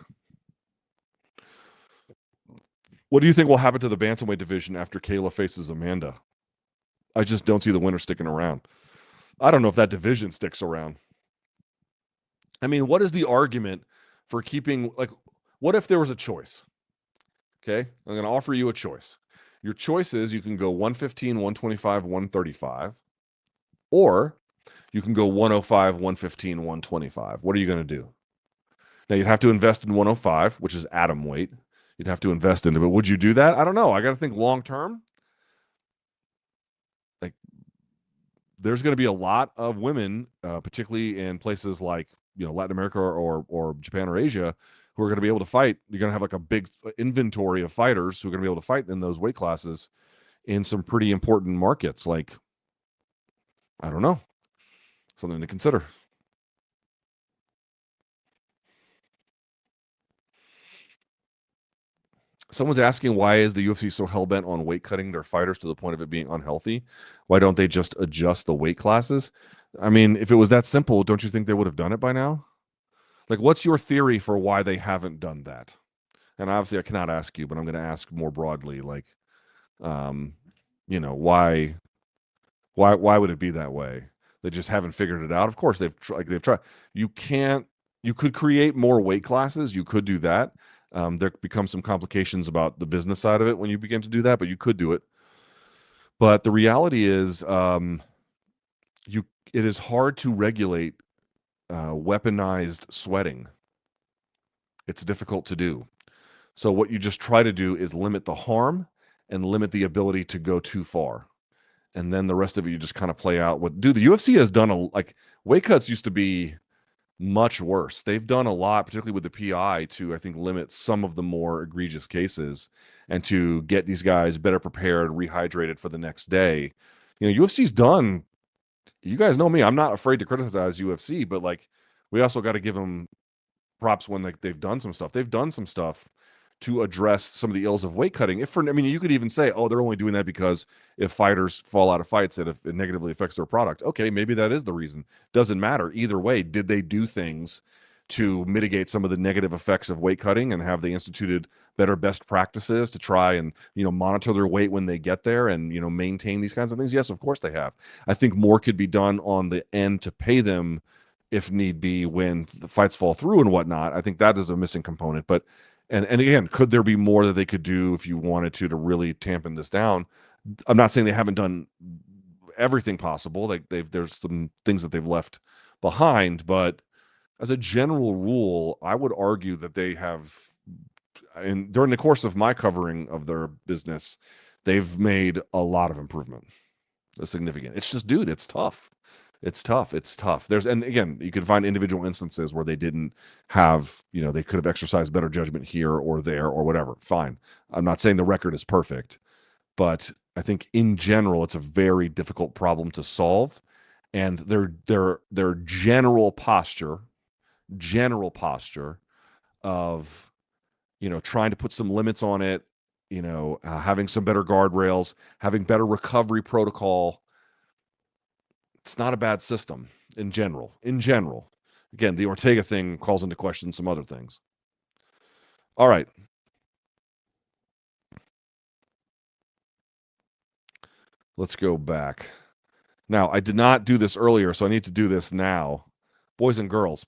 What do you think will happen to the bantamweight division after Kayla faces Amanda? I just don't see the winner sticking around. I don't know if that division sticks around. I mean, what is the argument for keeping, like, what if there was a choice? Okay, I'm going to offer you a choice. Your choice is you can go 115, 125, 135, or you can go 105, 115, 125. What are you going to do? Now, you'd have to invest in 105, which is atom weight. You'd have to invest into it. But would you do that? I don't know. I got to think long term. Like, there's going to be a lot of women, particularly in places like Latin America or Japan or Asia, who are going to be able to fight. You're going to have like a big inventory of fighters who are going to be able to fight in those weight classes in some pretty important markets. Like, I don't know. Something to consider. Someone's asking, why is the UFC so hell-bent on weight cutting their fighters to the point of it being unhealthy? Why don't they just adjust the weight classes? I mean, if it was that simple, don't you think they would have done it by now? Like, what's your theory for why they haven't done that? And obviously I cannot ask you, but I'm going to ask more broadly, like, why would it be that way? They just haven't figured it out. Of course, they've tried. You could create more weight classes. You could do that. There become some complications about the business side of it when you begin to do that, but you could do it. But the reality is, it is hard to regulate weaponized sweating. It's difficult to do. So what you just try to do is limit the harm and limit the ability to go too far. And then the rest of it, you just kind of play out. The UFC has done weight cuts used to be much worse. They've done a lot, particularly with the PI, to, I think, limit some of the more egregious cases and to get these guys better prepared, rehydrated for the next day. UFC's done. You guys know me. I'm not afraid to criticize UFC, but like, we also got to give them props when they've done some stuff. They've done some stuff to address some of the ills of weight cutting. You could even say, oh, they're only doing that because if fighters fall out of fights, that if it negatively affects their product. Okay, maybe that is the reason. Doesn't matter. Either way, did they do things to mitigate some of the negative effects of weight cutting, and have they instituted better best practices to try and monitor their weight when they get there and maintain these kinds of things? Yes, of course they have. I think more could be done on the end to pay them if need be when the fights fall through and whatnot. I think that is a missing component. But and again, could there be more that they could do if you wanted to really tampen this down? I'm not saying they haven't done everything possible. There's some things that they've left behind, but as a general rule, I would argue that they have, and during the course of my covering of their business, they've made a lot of improvement. Significant. It's just, dude, it's tough. It's tough. It's tough. And again, you can find individual instances where they didn't have, they could have exercised better judgment here or there or whatever. Fine. I'm not saying the record is perfect, but I think in general, it's a very difficult problem to solve. And their general posture of, trying to put some limits on it, having some better guardrails, having better recovery protocol. It's not a bad system in general. Again, the Ortega thing calls into question some other things. All right. Let's go back. Now, I did not do this earlier, so I need to do this now. Boys and girls,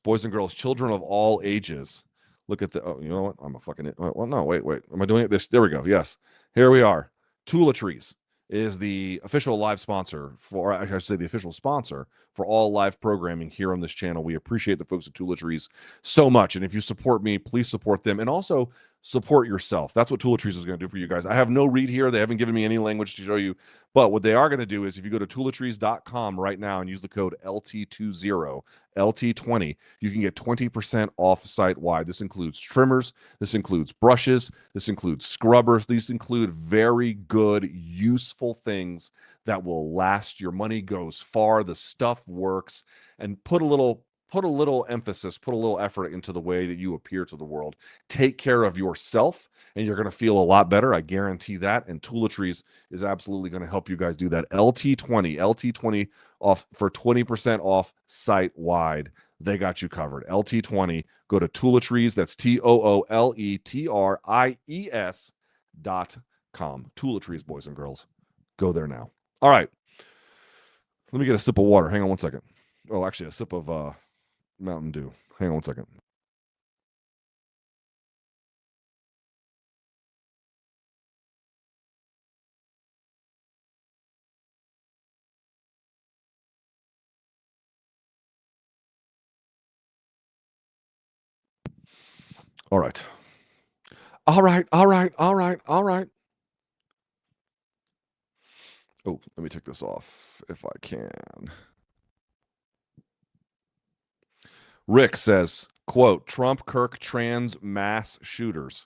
children of all ages. Look at you know what? I'm a fucking, well, no, wait. Am I doing it? There we go. Yes. Here we are. Tooletries is the official live sponsor for, I should say, the official sponsor for all live programming here on this channel. We appreciate the folks at Tooletries so much. And if you support me, please support them. And also support yourself. That's what Tooletries is going to do for you guys. I have no read here. They haven't given me any language to show you. But what they are going to do is if you go to tooletries.com right now and use the code LT20, LT20, you can get 20% off site-wide. This includes trimmers. This includes brushes. This includes scrubbers. These include very good, useful things that will last. Your money goes far. The stuff works. And put a little emphasis, put a little effort into the way that you appear to the world. Take care of yourself, and you're going to feel a lot better. I guarantee that. And Tooletries is absolutely going to help you guys do that. LT20 off for 20% off site wide. They got you covered. LT20. Go to Tooletries. That's TOOLETRIES.com. Tooletries, boys and girls. Go there now. All right. Let me get a sip of water. Hang on one second. Oh, actually, a sip of Mountain Dew. Hang on one second. All right. All right. Oh, let me take this off if I can. Rick says, quote, Trump, Kirk, trans mass shooters.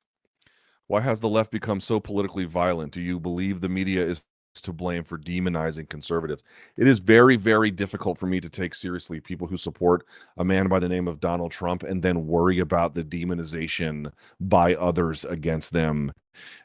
Why has the left become so politically violent? Do you believe the media is to blame for demonizing conservatives? It is very, very difficult for me to take seriously people who support a man by the name of Donald Trump and then worry about the demonization by others against them.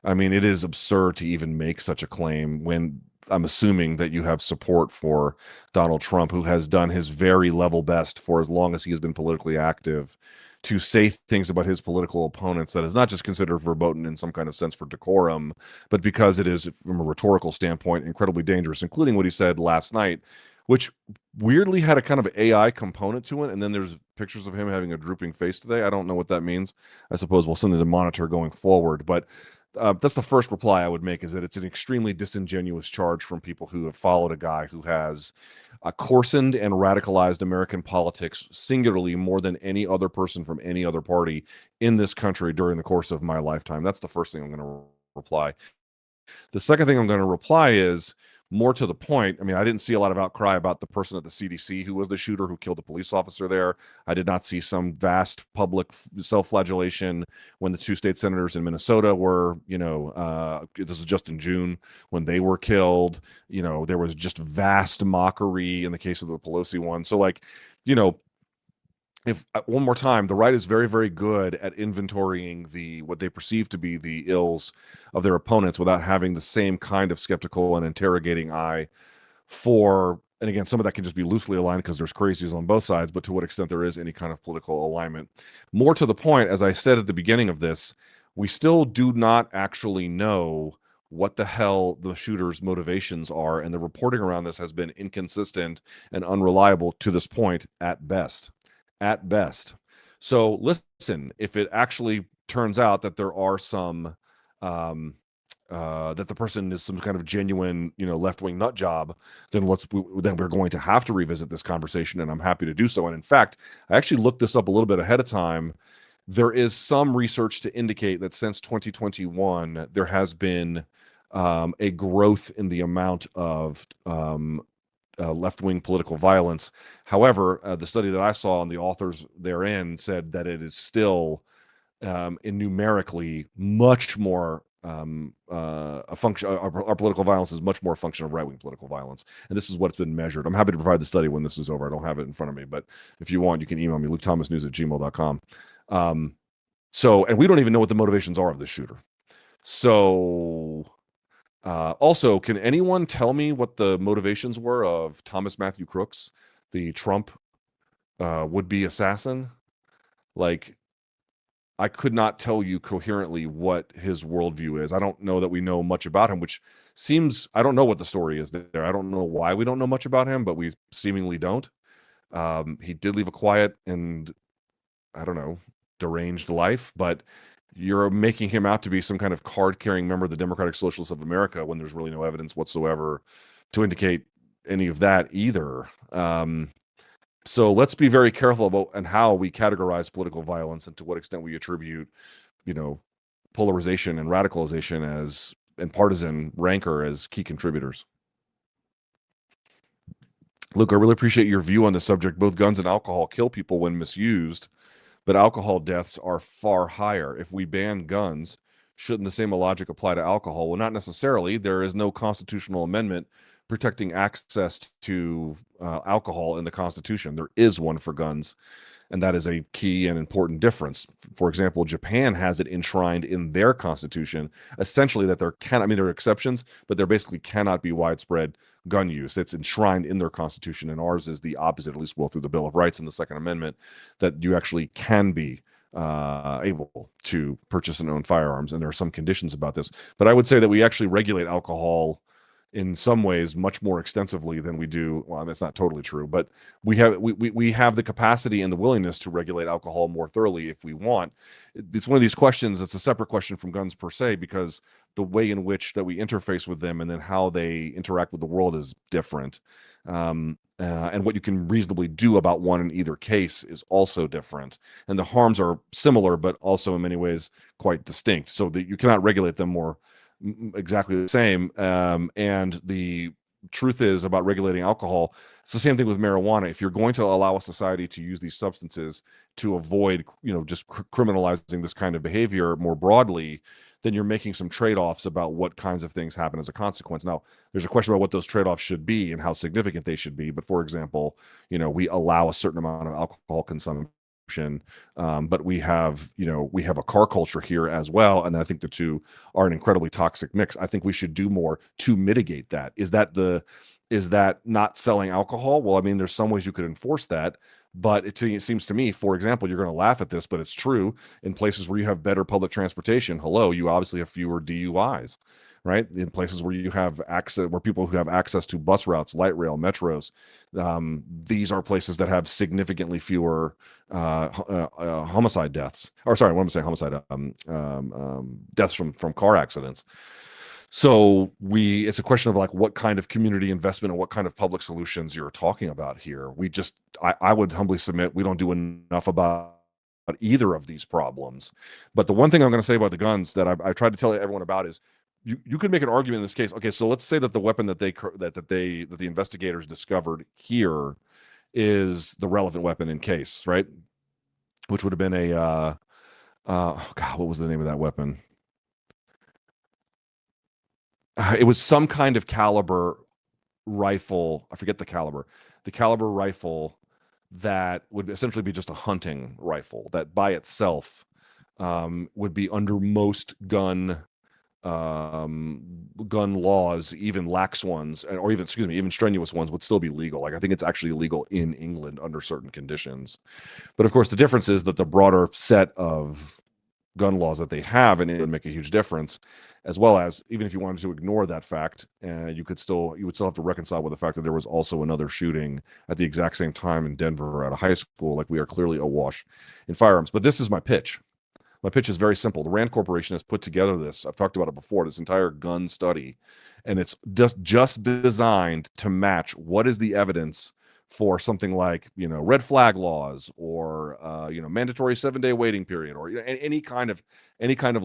I mean, it is absurd to even make such a claim when I'm assuming that you have support for Donald Trump, who has done his very level best for as long as he has been politically active to say things about his political opponents that is not just considered verboten in some kind of sense for decorum, but because it is, from a rhetorical standpoint, incredibly dangerous, including what he said last night, which weirdly had a kind of AI component to it. And then there's pictures of him having a drooping face today. I don't know what that means. I suppose we'll something to monitor going forward. But that's the first reply I would make, is that it's an extremely disingenuous charge from people who have followed a guy who has coarsened and radicalized American politics singularly more than any other person from any other party in this country during the course of my lifetime. That's the first thing I'm going to reply. The second thing I'm going to reply is more to the point. I mean, I didn't see a lot of outcry about the person at the CDC who was the shooter who killed the police officer there. I did not see some vast public self-flagellation when the two state senators in Minnesota were, this was just in June when they were killed. There was just vast mockery in the case of the Pelosi one. So if one more time, the right is very, very good at inventorying what they perceive to be the ills of their opponents without having the same kind of skeptical and interrogating eye and again, some of that can just be loosely aligned because there's crazies on both sides, but to what extent there is any kind of political alignment. More to the point, as I said at the beginning of this, we still do not actually know what the hell the shooter's motivations are, and the reporting around this has been inconsistent and unreliable to this point at best. So listen, if it actually turns out that there are some that the person is some kind of genuine, left-wing nut job, then we're going to have to revisit this conversation, and I'm happy to do so. And in fact, I actually looked this up a little bit ahead of time. There is some research to indicate that since 2021, there has been a growth in the amount of left-wing political violence. However, the study that I saw and the authors therein said that it is still numerically much more a function. Our political violence is much more a function of right-wing political violence, and this is what's been measured. I'm happy to provide the study when this is over. I don't have it in front of me, but if you want, you can email me, lukethomasnews@gmail.com. And we don't even know what the motivations are of this shooter. So also, can anyone tell me what the motivations were of Thomas Matthew Crooks, the Trump would-be assassin? Like, I could not tell you coherently what his worldview is. I don't know that we know much about him, which seems, I don't know what the story is there. I don't know why we don't know much about him, but we seemingly don't. He did leave a quiet and, I don't know, deranged life, but you're making him out to be some kind of card-carrying member of the Democratic Socialists of America when there's really no evidence whatsoever to indicate any of that either. So let's be very careful about and how we categorize political violence and to what extent we attribute, polarization and radicalization and partisan rancor as key contributors. Luke, I really appreciate your view on the subject. Both guns and alcohol kill people when misused, but alcohol deaths are far higher. If we ban guns, shouldn't the same logic apply to alcohol? Well, not necessarily. There is no constitutional amendment protecting access to alcohol in the Constitution. There is one for guns, and that is a key and important difference. For example, Japan has it enshrined in their constitution, essentially that there are exceptions, but there basically cannot be widespread gun use. It's enshrined in their constitution, and ours is the opposite, at least through the Bill of Rights and the Second Amendment, that you actually can be able to purchase and own firearms, and there are some conditions about this. But I would say that we actually regulate alcohol in some ways much more extensively than we do. Well, that's not totally true, but we have the capacity and the willingness to regulate alcohol more thoroughly if we want. It's one of these questions that's a separate question from guns per se, because the way in which that we interface with them and then how they interact with the world is different. And what you can reasonably do about one in either case is also different. And the harms are similar, but also in many ways quite distinct, so that you cannot regulate them more exactly the same. And the truth is about regulating alcohol, it's the same thing with marijuana. If you're going to allow a society to use these substances to avoid, just criminalizing this kind of behavior more broadly, then you're making some trade-offs about what kinds of things happen as a consequence. Now, there's a question about what those trade-offs should be and how significant they should be. But for example, we allow a certain amount of alcohol consumption, but we have a car culture here as well, and I think the two are an incredibly toxic mix. I think we should do more to mitigate that. Is that not selling alcohol? Well, I mean, there's some ways you could enforce that, but it seems to me, for example, you're going to laugh at this, but it's true. In places where you have better public transportation, you obviously have fewer DUIs, right? In places where you have access, where people who have access to bus routes, light rail, metros, these are places that have significantly fewer homicide deaths. Or sorry, what am I saying? Homicide deaths from car accidents. So it's a question of like what kind of community investment and what kind of public solutions you're talking about here. I would humbly submit we don't do enough about either of these problems. But the one thing I'm going to say about the guns that I tried to tell everyone about is you could make an argument in this case. Okay, so let's say that the weapon that the investigators discovered here is the relevant weapon in case, right? Which would have been what was the name of that weapon? It was some kind of caliber rifle. I forget the caliber. The caliber rifle that would essentially be just a hunting rifle that by itself would be under most gun laws, even lax ones, or even strenuous ones would still be legal. Like I think it's actually illegal in England under certain conditions. But of course, the difference is that the broader set of gun laws that they have, and it would make a huge difference, as well as even if you wanted to ignore that fact, you would still have to reconcile with the fact that there was also another shooting at the exact same time in Denver at a high school. Like we are clearly awash in firearms. But this is my pitch. My pitch is very simple. The Rand Corporation has put together this. I've talked about it before. This entire gun study, and it's just designed to match what is the evidence for something like red flag laws or mandatory 7-day waiting period or any kind of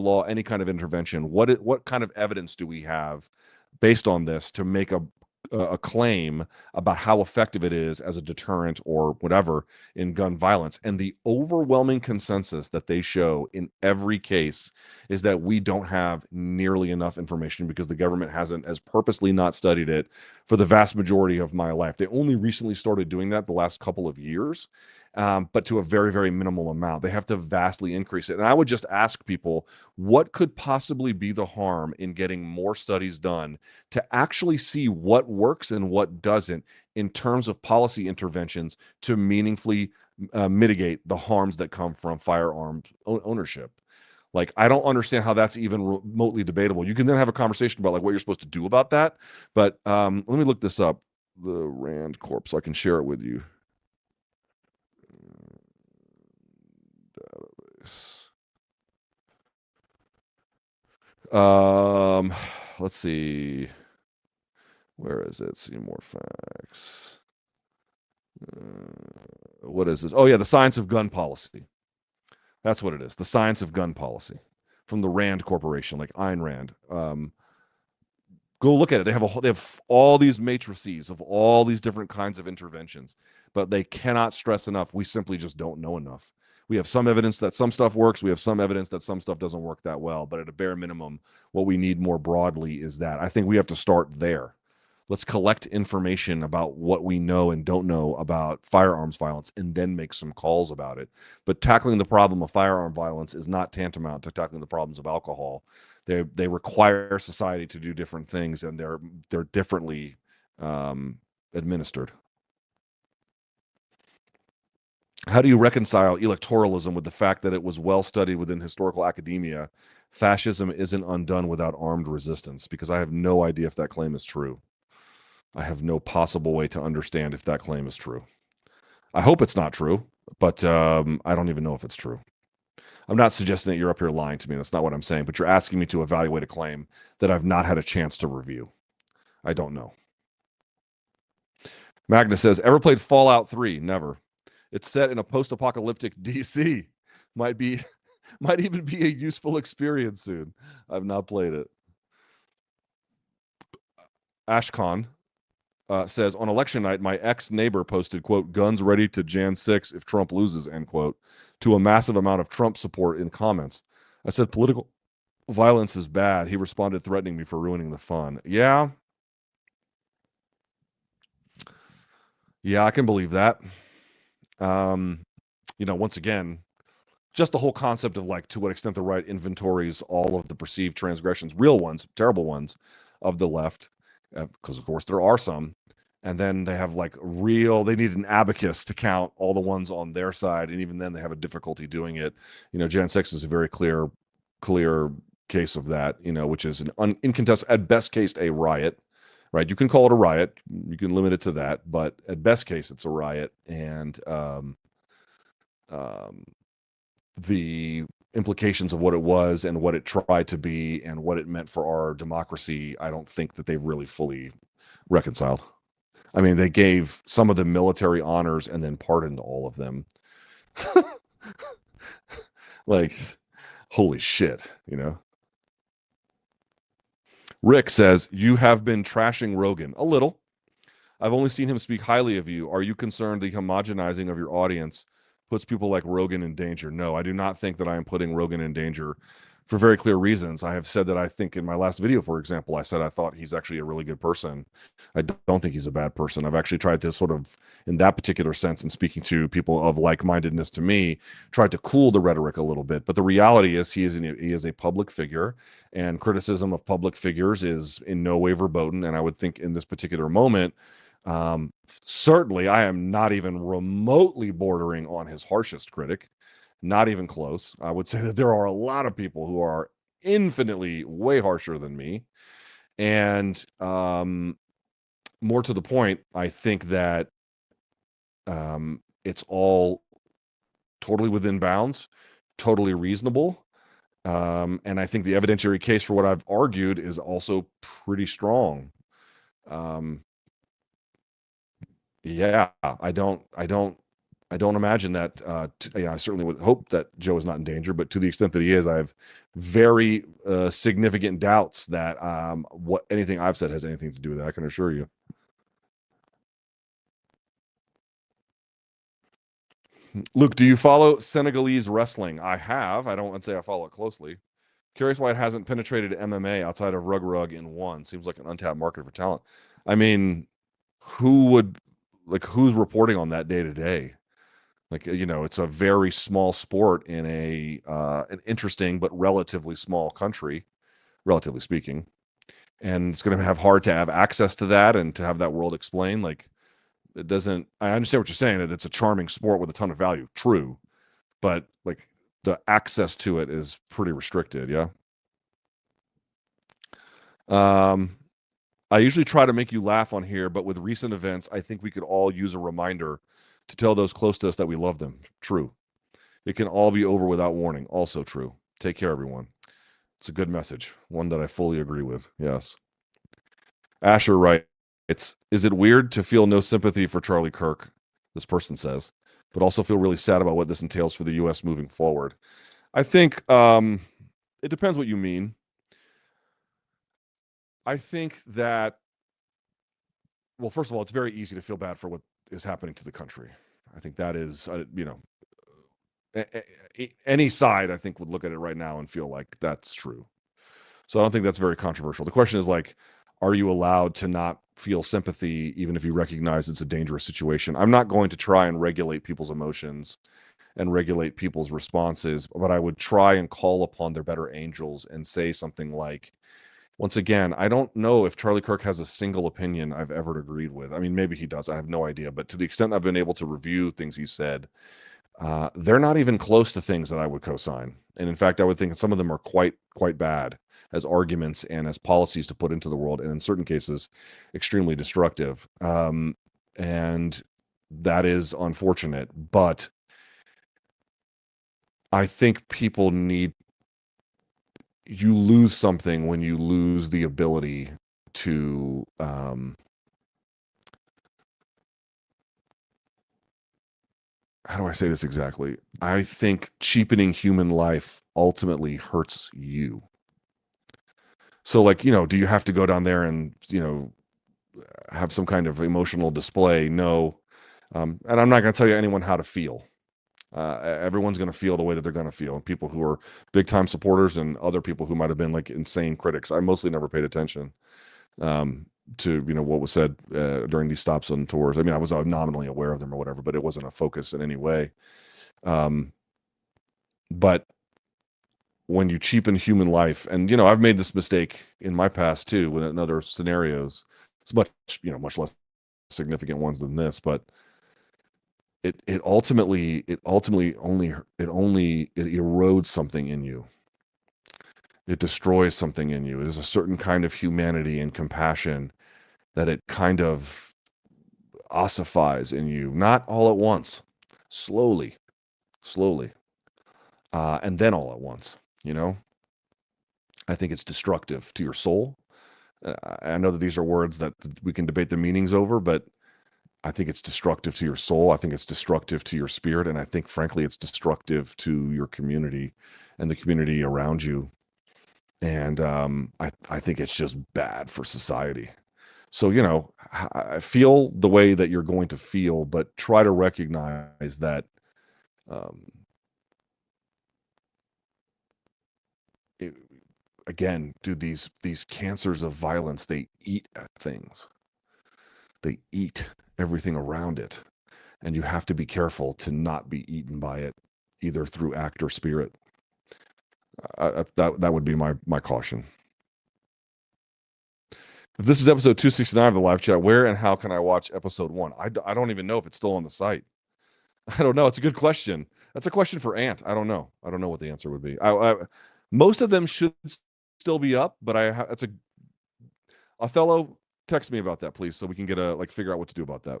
law, any kind of intervention. What kind of evidence do we have based on this to make a claim about how effective it is as a deterrent or whatever in gun violence? And the overwhelming consensus that they show in every case is that we don't have nearly enough information because the government hasn't as purposely not studied it for the vast majority of my life. They only recently started doing that the last couple of years, but to a very, very minimal amount. They have to vastly increase it. And I would just ask people, what could possibly be the harm in getting more studies done to actually see what works and what doesn't in terms of policy interventions to meaningfully mitigate the harms that come from firearms ownership? Like, I don't understand how that's even remotely debatable. You can then have a conversation about like what you're supposed to do about that. But let me look this up, the Rand Corp, so I can share it with you. Let's see. Where is it? See more facts. What is this? Oh yeah, the science of gun policy. That's what it is. The science of gun policy from the Rand Corporation, like Ayn Rand. Go look at it. They have all these matrices of all these different kinds of interventions, but they cannot stress enough. We simply just don't know enough. We have some evidence that some stuff works. We have some evidence that some stuff doesn't work that well. But at a bare minimum, what we need more broadly is that. I think we have to start there. Let's collect information about what we know and don't know about firearms violence and then make some calls about it. But tackling the problem of firearm violence is not tantamount to tackling the problems of alcohol. They require society to do different things, and they're differently administered. How do you reconcile electoralism with the fact that it was well studied within historical academia? Fascism isn't undone without armed resistance, because I have no idea if that claim is true. I have no possible way to understand if that claim is true. I hope it's not true, but I don't even know if it's true. I'm not suggesting that you're up here lying to me. That's not what I'm saying. But you're asking me to evaluate a claim that I've not had a chance to review. I don't know. Magnus says, ever played Fallout 3? Never. It's set in a post-apocalyptic DC. Might even be a useful experience soon. I've not played it. Ashcon says, on election night, my ex-neighbor posted, quote, guns ready to Jan 6 if Trump loses, end quote, to a massive amount of Trump support in comments. I said, political violence is bad. He responded, threatening me for ruining the fun. Yeah. Yeah, I can believe that. Once again, just the whole concept of like to what extent the right inventories all of the perceived transgressions, real ones, terrible ones of the left, because of course there are some. And then they have like they need an abacus to count all the ones on their side. And even then they have a difficulty doing it. Jan 6 is a very clear case of that, which is an incontested, at best case, a riot, right? You can call it a riot. You can limit it to that. But at best case, it's a riot. And the implications of what it was and what it tried to be and what it meant for our democracy, I don't think that they've really fully reconciled. I mean, they gave some of them military honors and then pardoned all of them. Like, holy shit, Rick says, you have been trashing Rogan. A little. I've only seen him speak highly of you. Are you concerned the homogenizing of your audience puts people like Rogan in danger? No, I do not think that I am putting Rogan in danger for very clear reasons. I have said that I think in my last video, for example, I said I thought he's actually a really good person. I don't think he's a bad person. I've actually tried to sort of, in that particular sense, and speaking to people of like-mindedness to me, tried to cool the rhetoric a little bit. But the reality is he is a public figure, and criticism of public figures is in no way verboten. And I would think in this particular moment, certainly I am not even remotely bordering on his harshest critic. Not even close. I would say that there are a lot of people who are infinitely way harsher than me. And more to the point, I think that it's all totally within bounds, totally reasonable. And I think the evidentiary case for what I've argued is also pretty strong. Um, yeah, I don't imagine that. I certainly would hope that Joe is not in danger, but to the extent that he is, I have very significant doubts that what anything I've said has anything to do with that. I can assure you. Luke, do you follow Senegalese wrestling? I have. I don't want to say I follow it closely. Curious why it hasn't penetrated MMA outside of Rug in one. Seems like an untapped market for talent. I mean, who would who's reporting on that day to day? It's a very small sport in an interesting but relatively small country, relatively speaking. And it's going to have hard to have access to that and to have that world explained. Like it doesn't. I understand what you're saying, that it's a charming sport with a ton of value. True, but like the access to it is pretty restricted. Yeah. Um, I usually try to make you laugh on here, but with recent events, I think we could all use a reminder to tell those close to us that we love them. True. It can all be over without warning. Also true. Take care, everyone. It's a good message, one that I fully agree with. Yes. Asher writes, is it weird to feel no sympathy for Charlie Kirk? This person says, but also feel really sad about what this entails for the U.S. moving forward. I think it depends what you mean. I think that, well, first of all, it's very easy to feel bad for what is happening to the country. I think that is, any side, I think, would look at it right now and feel like that's true. So I don't think that's very controversial. The question is like, are you allowed to not feel sympathy even if you recognize it's a dangerous situation? I'm not going to try and regulate people's emotions and regulate people's responses, but I would try and call upon their better angels and say something like, once again, I don't know if Charlie Kirk has a single opinion I've ever agreed with. I mean, maybe he does. I have no idea. But to the extent I've been able to review things he said, they're not even close to things that I would co-sign. And in fact, I would think that some of them are quite bad as arguments and as policies to put into the world, and in certain cases, extremely destructive. And that is unfortunate. But I think people you lose something when you lose the ability to how do I say this exactly? I think cheapening human life ultimately hurts you. So like, do you have to go down there and, have some kind of emotional display? No. And I'm not going to tell you anyone how to feel. Everyone's going to feel the way that they're going to feel. And people who are big time supporters and other people who might have been like insane critics. I mostly never paid attention to what was said during these stops on tours. I mean, I was nominally aware of them or whatever, but it wasn't a focus in any way. But when you cheapen human life, and I've made this mistake in my past too, in other scenarios, it's much less significant ones than this, but it ultimately only it erodes something in you. It destroys something in you. It is a certain kind of humanity and compassion that it kind of ossifies in you, not all at once, slowly, and then all at once. I think it's destructive to your soul. I know that these are words that we can debate the meanings over, but I think it's destructive to your soul. I think it's destructive to your spirit. And I think, frankly, it's destructive to your community and the community around you. And I think it's just bad for society. So, I feel the way that you're going to feel, but try to recognize that it, again, dude, these cancers of violence, they eat at things. They eat everything around it. And you have to be careful to not be eaten by it, either through act or spirit. That would be my caution. If this is episode 269 of the live chat, where and how can I watch episode 1? I don't even know if it's still on the site. I don't know. It's a good question. That's a question for Ant. I don't know. I don't know what the answer would be. Most of them should still be up, but that's a Othello. Text me about that, please, so we can get figure out what to do about that.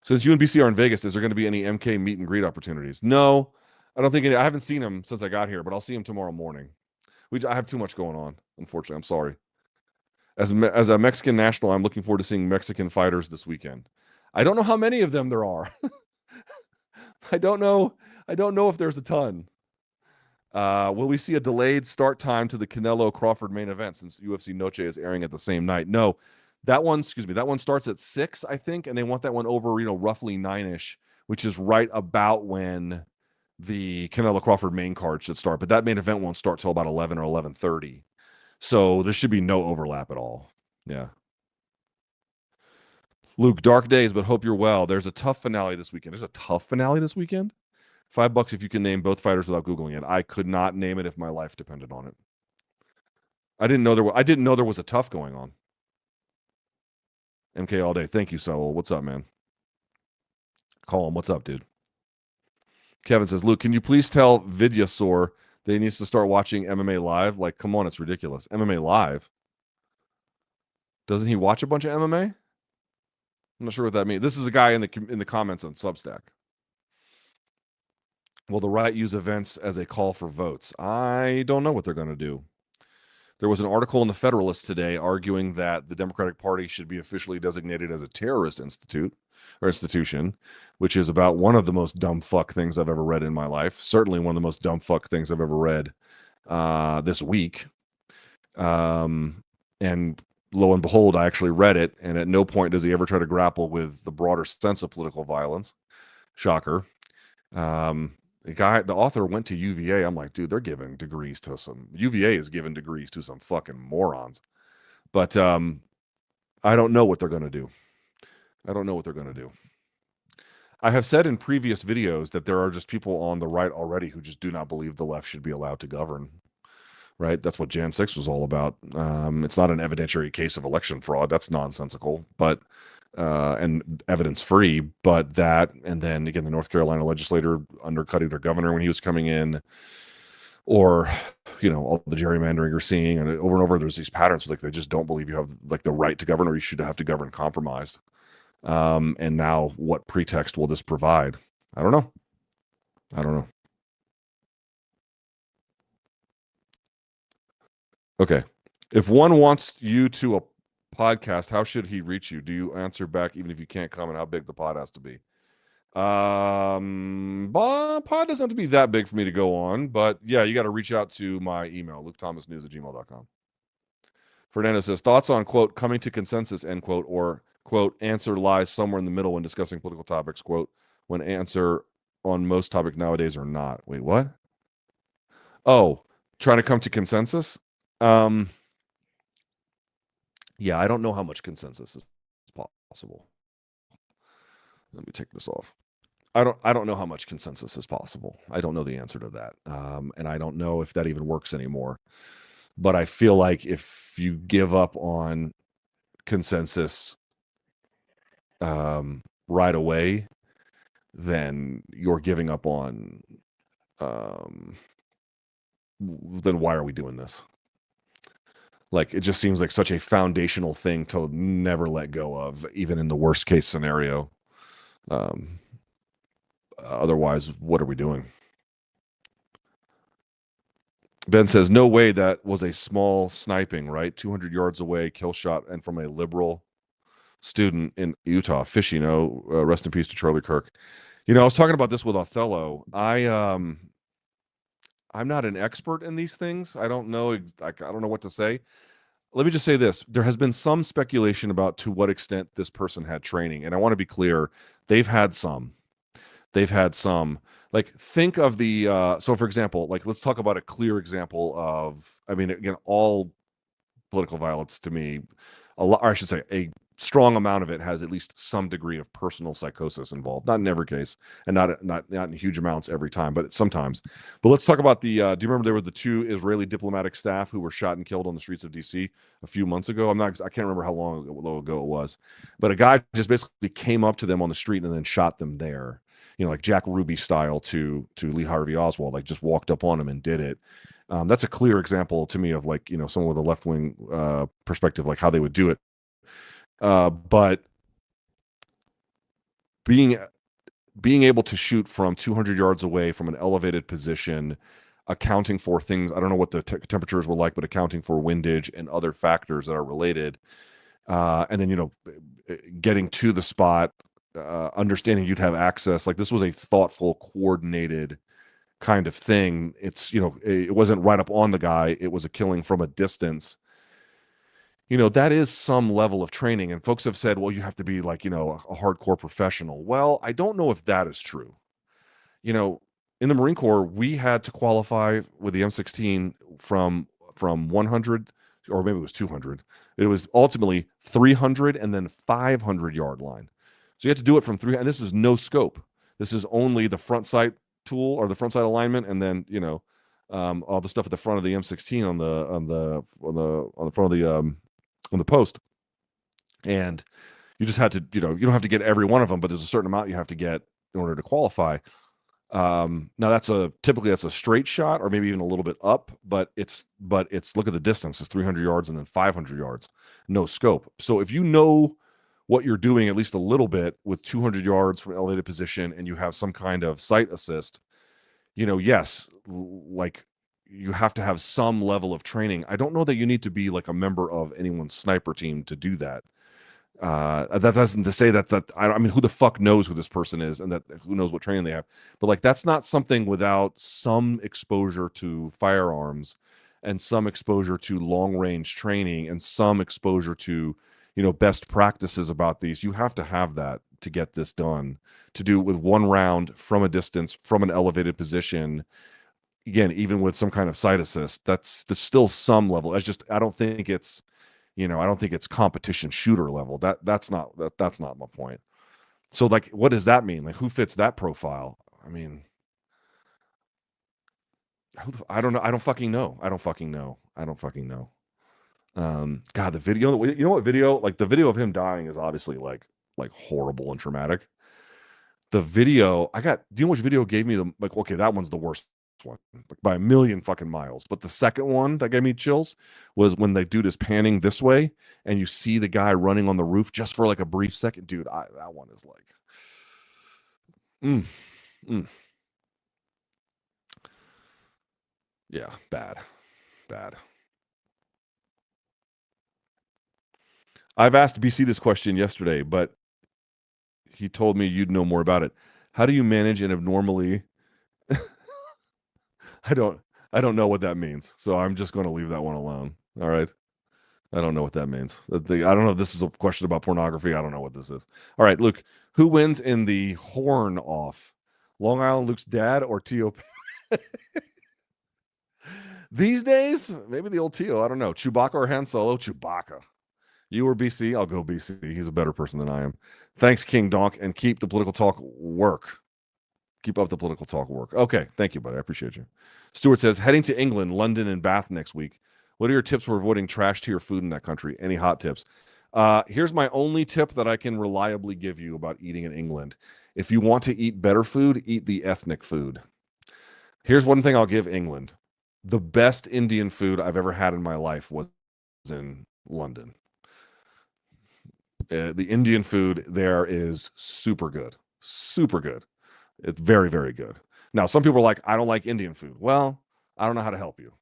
Since you and BC are in Vegas, is there going to be any MK meet and greet opportunities? No. I don't think I haven't seen him since I got here, but I'll see him tomorrow morning. I have too much going on, unfortunately. I'm sorry. As a Mexican national, I'm looking forward to seeing Mexican fighters this weekend. I don't know how many of them there are. I don't know. I don't know if there's a ton. Will we see a delayed start time to the Canelo Crawford main event since UFC Noche is airing at the same night? No, that one, excuse me, that one starts at 6, I think, and they want that one over, roughly 9-ish, which is right about when the Canelo Crawford main card should start. But that main event won't start till about 11 or 11:30. So there should be no overlap at all. Yeah. Luke, dark days, but hope you're well. There's a tough finale this weekend. There's a tough finale this weekend? $5 if you can name both fighters without Googling it. I could not name it if my life depended on it. I didn't know there was a tough going on. MK all day. Thank you, Saul. What's up, man? Call him. What's up, dude? Kevin says, Luke, can you please tell Vidyasaur that he needs to start watching MMA live? Like, come on, it's ridiculous. MMA live? Doesn't he watch a bunch of MMA? I'm not sure what that means. This is a guy in the comments on Substack. Will the right use events as a call for votes? I don't know what they're going to do. There was an article in the Federalist today arguing that the Democratic Party should be officially designated as a terrorist institution, which is about one of the most dumb fuck things I've ever read in my life. Certainly one of the most dumb fuck things I've ever read this week. And lo and behold, I actually read it, and at no point does he ever try to grapple with the broader sense of political violence. Shocker. The author went to UVA. I'm like, dude, they're giving degrees to UVA is giving degrees to some fucking morons. But I don't know what they're going to do. I have said in previous videos that there are just people on the right already who just do not believe the left should be allowed to govern. Right? That's what Jan 6 was all about. It's not an evidentiary case of election fraud. That's nonsensical, but and evidence free. But that, and then again, the North Carolina legislator undercutting their governor when he was coming in, or all the gerrymandering you're seeing, and over there's these patterns like they just don't believe you have like the right to govern, or you should have to govern compromised. And now what pretext will this provide? I don't know. Okay. If one wants you to a podcast, how should he reach you? Do you answer back even if you can't comment? How big the pod has to be? Pod doesn't have to be that big for me to go on, but yeah, you got to reach out to my email, lukethomasnews@gmail.com. Fernando says, thoughts on, quote, coming to consensus, end quote, or, quote, answer lies somewhere in the middle when discussing political topics, quote, when answer on most topics nowadays are not. Wait, what? Oh, trying to come to consensus? Yeah, I don't know how much consensus is possible. Let me take this off. I don't know how much consensus is possible. I don't know the answer to that. And I don't know if that even works anymore. But I feel like if you give up on consensus right away, then you're giving up on then why are we doing this? Like, it just seems like such a foundational thing to never let go of, even in the worst case scenario. Otherwise, what are we doing? Ben says, no way that was a small sniping, right? 200 yards away, kill shot, and from a liberal student in Utah. Fishy, rest in peace to Charlie Kirk. I was talking about this with Othello. I'm not an expert in these things. I don't know. I don't know what to say. Let me just say this. There has been some speculation about to what extent this person had training. And I want to be clear. They've had some. Like, think of the, so for example, like, let's talk about a clear example of, again, all political violence to me, or I should say, a strong amount of it has at least some degree of personal psychosis involved. Not in every case, and not in huge amounts every time, but sometimes. But let's talk about the. Do you remember there were the 2 Israeli diplomatic staff who were shot and killed on the streets of DC a few months ago? I can't remember how long ago it was, but a guy just basically came up to them on the street and then shot them there. Like Jack Ruby style to Lee Harvey Oswald, like just walked up on him and did it. That's a clear example to me of, like, someone with a left-wing perspective, like how they would do it. But being being able to shoot from 200 yards away from an elevated position, accounting for things, I don't know what the temperatures were like, but accounting for windage and other factors that are related. And then, getting to the spot, understanding you'd have access. Like, this was a thoughtful, coordinated kind of thing. It's, it wasn't right up on the guy. It was a killing from a distance. That is some level of training. And folks have said, well, you have to be like, a hardcore professional. Well, I don't know if that is true. In the Marine Corps, we had to qualify with the M16 from 100, or maybe it was 200. It was ultimately 300 and then 500 yard line. So you had to do it from 300, and this is no scope. This is only the front sight tool or the front sight alignment, and then all the stuff at the front of the M16 on the front of the on the post. And you just had to, you don't have to get every one of them, but there's a certain amount you have to get in order to qualify. Now typically that's a straight shot or maybe even a little bit up, but it's look at the distance. It's 300 yards and then 500 yards, no scope. So if you know what you're doing at least a little bit with 200 yards from elevated position and you have some kind of sight assist, yes, like you have to have some level of training. I don't know that you need to be like a member of anyone's sniper team to do that. That doesn't to say that I mean, who the fuck knows who this person is and that who knows what training they have, but like that's not something without some exposure to firearms and some exposure to long range training and some exposure to best practices about these. You have to have that to get this done, to do it with one round from a distance from an elevated position, again, even with some kind of sight assist. There's still some level. I don't think it's competition shooter level. That's not my point. So like, what does that mean? Like, who fits that profile? I mean, I don't know. I don't fucking know. God, the video, what video? Like, the video of him dying is obviously like horrible and traumatic. The video do you know which video gave me okay, that one's the worst one, like by a million fucking miles. But the second one that gave me chills was when the dude is panning this way and you see the guy running on the roof just for like a brief second. Dude, that one is like, yeah, bad. I've asked BC this question yesterday, but he told me you'd know more about it. How do you manage an abnormally I don't know what that means, so I'm just going to leave that one alone. All right. I don't know what that means. I don't know if this is a question about pornography. I don't know what this is. All right, Luke, who wins in the horn off? Long Island Luke's dad or T.O.P.? These days, maybe the old T.O. I don't know. Chewbacca or Han Solo? Chewbacca. You or BC? I'll go BC. He's a better person than I am. Thanks, King Donk, and keep the political talk work. Keep up the political talk work. Okay, thank you, buddy. I appreciate you. Stuart says, heading to England, London, and Bath next week. What are your tips for avoiding trash tier food in that country? Any hot tips? Here's my only tip that I can reliably give you about eating in England. If you want to eat better food, eat the ethnic food. Here's one thing I'll give England. The best Indian food I've ever had in my life was in London. The Indian food there is super good. Super good. It's very, very good. Now, some people are like, I don't like Indian food. Well, I don't know how to help you.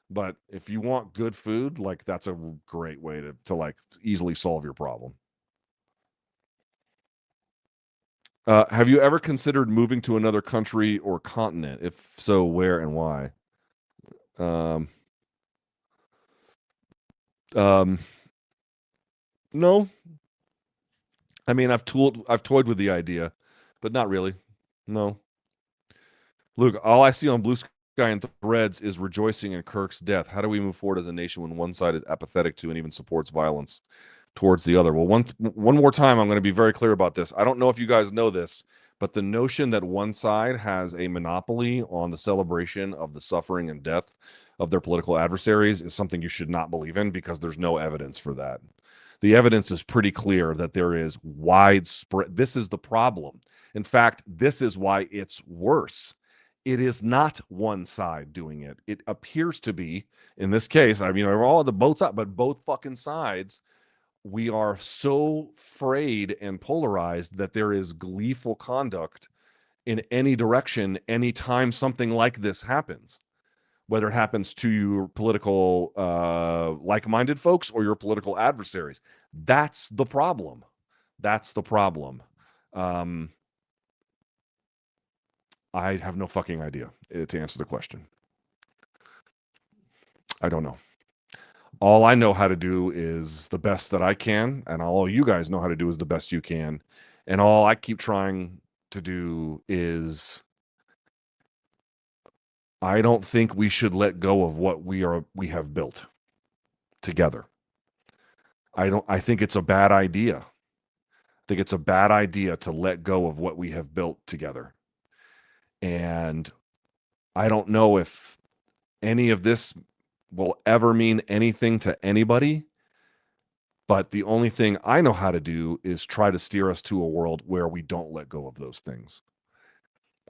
But if you want good food, like, that's a great way to like easily solve your problem. Have you ever considered moving to another country or continent? If so, where and why? Um, um, no. I mean, I've toyed with the idea, but not really. No. Luke, all I see on Blue Sky and Threads is rejoicing in Kirk's death. How do we move forward as a nation when one side is apathetic to and even supports violence towards the other? Well, one more time, I'm going to be very clear about this. I don't know if you guys know this, but the notion that one side has a monopoly on the celebration of the suffering and death of their political adversaries is something you should not believe in, because there's no evidence for that. The evidence is pretty clear that there is widespread. This is the problem. In fact, this is why it's worse. It is not one side doing it. It appears to be, in this case, I mean, we're all on the both sides, but both fucking sides, we are so frayed and polarized that there is gleeful conduct in any direction anytime something like this happens, whether it happens to your political like-minded folks or your political adversaries. That's the problem. That's the problem. I have no fucking idea to answer the question. I don't know. All I know how to do is the best that I can, and all you guys know how to do is the best you can. And all I keep trying to do is I don't think we should let go of what we have built together. I think it's a bad idea. I think it's a bad idea to let go of what we have built together. And I don't know if any of this will ever mean anything to anybody. But the only thing I know how to do is try to steer us to a world where we don't let go of those things.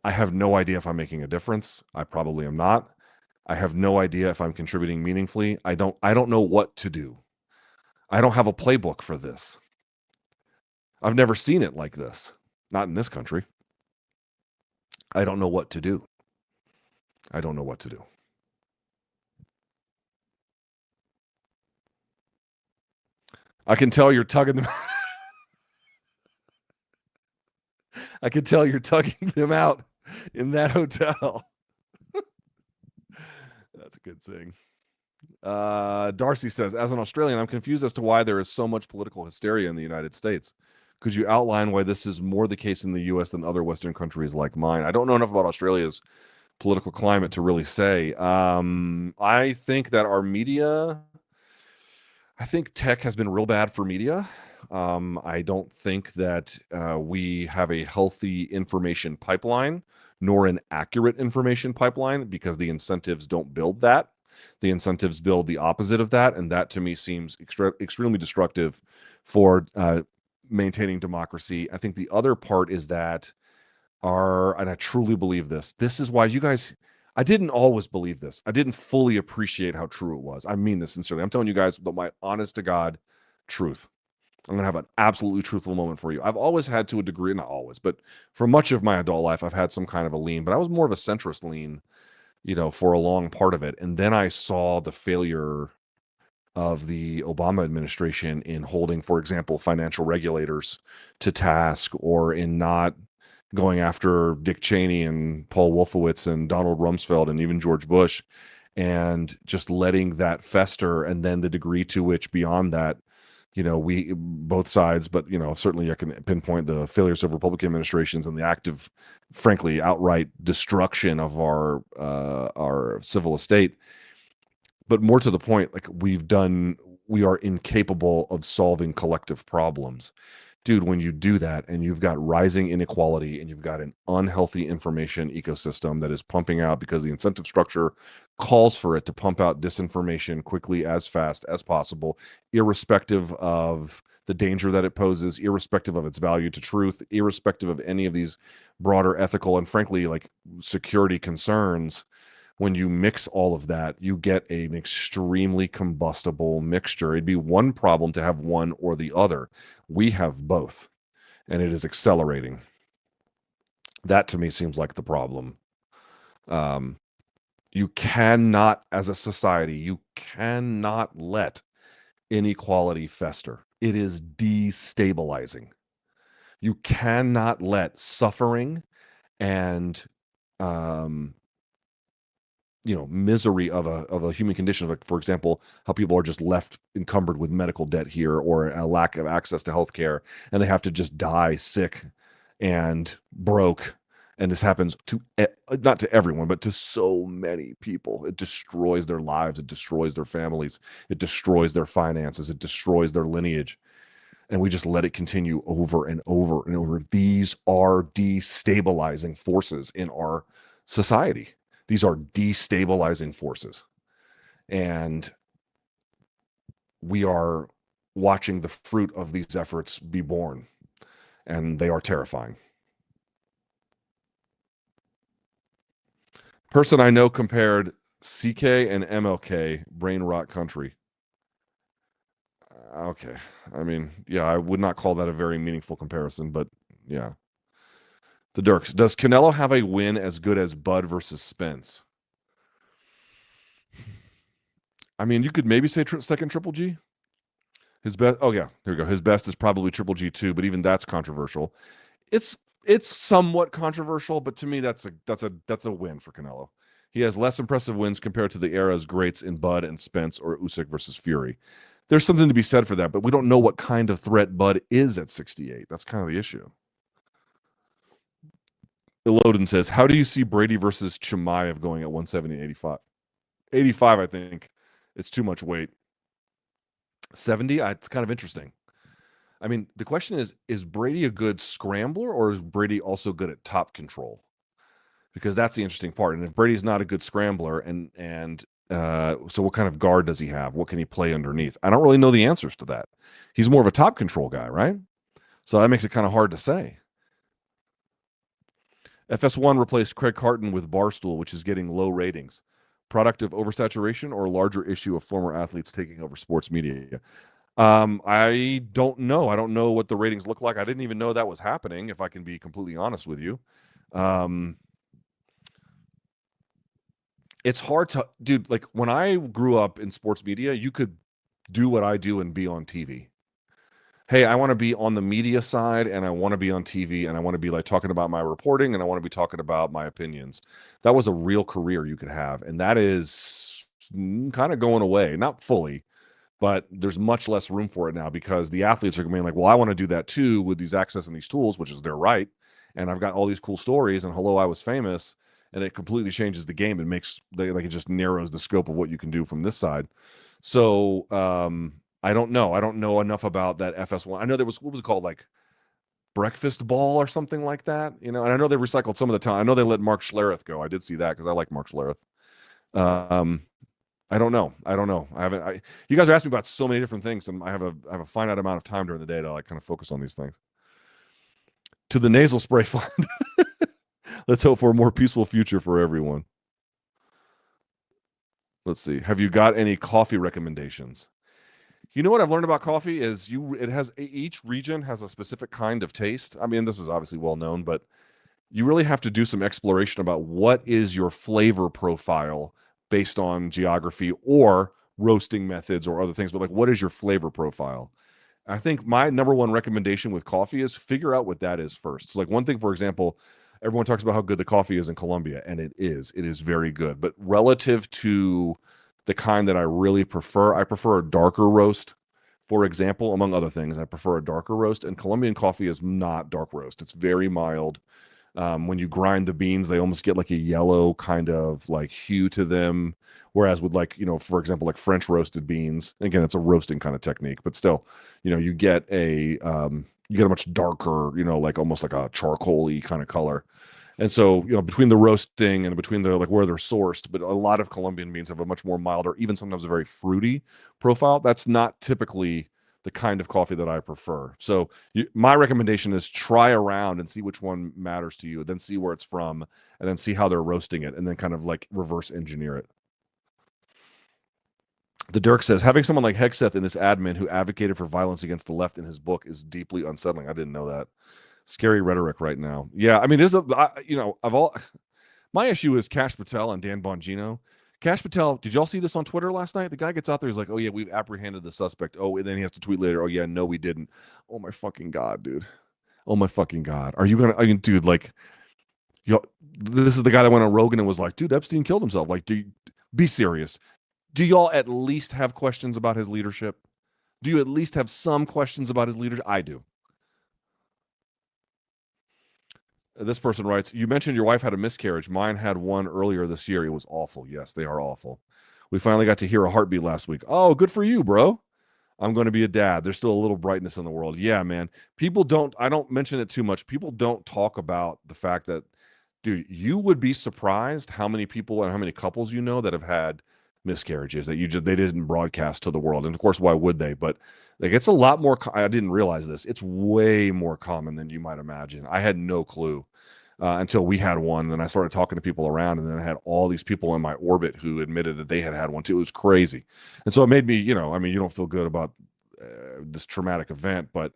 I have no idea if I'm making a difference. I probably am not. I have no idea if I'm contributing meaningfully. I don't know what to do. I don't have a playbook for this. I've never seen it like this. Not in this country. I don't know what to do. I don't know what to do. I can tell you're tugging them. I can tell you're tugging them out in that hotel. That's a good thing. Darcy says, as an Australian, I'm confused as to why there is so much political hysteria in the United States. Could you outline why this is more the case in the U.S. than other Western countries like mine? I don't know enough about Australia's political climate to really say. I think that our media, I think tech has been real bad for media. I don't think that we have a healthy information pipeline, nor an accurate information pipeline, because the incentives don't build that. The incentives build the opposite of that, and that to me seems extremely destructive for maintaining democracy. I think the other part is that and I truly believe this is why you guys, I didn't always believe this. I didn't fully appreciate how true it was. I mean this sincerely. I'm telling you guys my honest to God truth. I'm going to have an absolutely truthful moment for you. I've always had, to a degree, not always, but for much of my adult life, I've had some kind of a lean, but I was more of a centrist lean, for a long part of it. And then I saw the failure of the Obama administration in holding, for example, financial regulators to task, or in not going after Dick Cheney and Paul Wolfowitz and Donald Rumsfeld and even George Bush, and just letting that fester. And then the degree to which beyond that, we both sides, but certainly I can pinpoint the failures of Republican administrations and the active, frankly, outright destruction of our civil estate. But more to the point, like we are incapable of solving collective problems. Dude, when you do that and you've got rising inequality and you've got an unhealthy information ecosystem that is pumping out, because the incentive structure calls for it to pump out disinformation quickly, as fast as possible, irrespective of the danger that it poses, irrespective of its value to truth, irrespective of any of these broader ethical and frankly like security concerns. When you mix all of that, you get an extremely combustible mixture. It'd be one problem to have one or the other. We have both, and it is accelerating. That to me seems like the problem. You cannot, as a society, you cannot let inequality fester. It is destabilizing. You cannot let suffering and misery of a human condition, like for example how people are just left encumbered with medical debt here, or a lack of access to healthcare, and they have to just die sick and broke. And this happens to not to everyone, but to so many people. It destroys their lives, it destroys their families, it destroys their finances, it destroys their lineage, and we just let it continue over and over and over. These are destabilizing forces in our society. These are destabilizing forces. And we are watching the fruit of these efforts be born. And they are terrifying. Person I know compared CK and MLK, brain rot country. Okay. I mean, yeah, I would not call that a very meaningful comparison, but yeah. The Dirks. Does Canelo have a win as good as Bud versus Spence? I mean, you could maybe say second Triple G. His best. Oh yeah, here we go. His best is probably Triple G too, but even that's controversial. It's it's somewhat controversial, but to me, that's a win for Canelo. He has less impressive wins compared to the era's greats in Bud and Spence or Usyk versus Fury. There's something to be said for that, but we don't know what kind of threat Bud is at 68. That's kind of the issue. Eloden says, how do you see Brady versus Chimaev going at 170 and 85? 85, I think. It's too much weight. 70, it's kind of interesting. I mean, the question is Brady a good scrambler or is Brady also good at top control? Because that's the interesting part. And if Brady's not a good scrambler so what kind of guard does he have? What can he play underneath? I don't really know the answers to that. He's more of a top control guy, right? So that makes it kind of hard to say. FS1 replaced Craig Carton with Barstool, which is getting low ratings. Product of oversaturation or larger issue of former athletes taking over sports media? I don't know. I don't know what the ratings look like. I didn't even know that was happening, if I can be completely honest with you. It's hard to, dude, like when I grew up in sports media, you could do what I do and be on TV. Hey, I want to be on the media side and I want to be on TV and I want to be like talking about my reporting and I want to be talking about my opinions. That was a real career you could have. And that is kind of going away, not fully, but there's much less room for it now because the athletes are going to be like, well, I want to do that too with these access and these tools, which is their right. And I've got all these cool stories and hello, I was famous. And it completely changes the game. It makes it just narrows the scope of what you can do from this side. So, I don't know. I don't know enough about that FS1. I know there was, what was it called? Like breakfast ball or something like that, and I know they recycled some of the time. I know they let Mark Schlereth go. I did see that because I like Mark Schlereth. I don't know. I haven't, you guys are asking me about so many different things and I have a finite amount of time during the day to like kind of focus on these things. To the nasal spray fund. Let's hope for a more peaceful future for everyone. Let's see. Have you got any coffee recommendations? You know what I've learned about coffee is each region has a specific kind of taste. I mean, this is obviously well known, but you really have to do some exploration about what is your flavor profile based on geography or roasting methods or other things, but like what is your flavor profile? I think my number one recommendation with coffee is figure out what that is first. So like one thing, for example, everyone talks about how good the coffee is in Colombia, and it is very good. But relative to the kind that I really prefer, I prefer a darker roast. For example, among other things, I prefer a darker roast, and Colombian coffee is not dark roast. It's very mild. When you grind the beans, they almost get like a yellow kind of like hue to them. Whereas with like, for example, like French roasted beans, again, it's a roasting kind of technique, but still, you get a much darker, like almost like a charcoaly kind of color. And so, between the roasting and between the like where they're sourced, but a lot of Colombian beans have a much more milder, even sometimes a very fruity profile. That's not typically the kind of coffee that I prefer. So my recommendation is try around and see which one matters to you, then see where it's from, and then see how they're roasting it, and then kind of like reverse engineer it. The Dirk says, having someone like Hegseth in this admin who advocated for violence against the left in his book is deeply unsettling. I didn't know that. Scary rhetoric right now. Yeah, I mean, my issue is Cash Patel and Dan Bongino. Cash Patel, did y'all see this on Twitter last night? The guy gets out there, he's like, oh yeah, we've apprehended the suspect. Oh, and then he has to tweet later, oh yeah, no, we didn't. Oh my fucking God, dude. Oh my fucking God. Are you gonna, dude, like, this is the guy that went on Rogan and was like, dude, Epstein killed himself. Like, be serious. Do y'all at least have questions about his leadership? Do you at least have some questions about his leadership? I do. This person writes, you mentioned your wife had a miscarriage. Mine had one earlier this year. It was awful. Yes, they are awful. We finally got to hear a heartbeat last week. Oh, good for you, bro. I'm going to be a dad. There's still a little brightness in the world. Yeah, man. I don't mention it too much. People don't talk about the fact that, dude, you would be surprised how many people and how many couples that have had miscarriages that they didn't broadcast to the world. And of course, why would they? But like, it's a lot more. I didn't realize this. It's way more common than you might imagine. I had no clue until we had one. And then I started talking to people around, and then I had all these people in my orbit who admitted that they had one too. It was crazy. And so it made me, you don't feel good about this traumatic event, but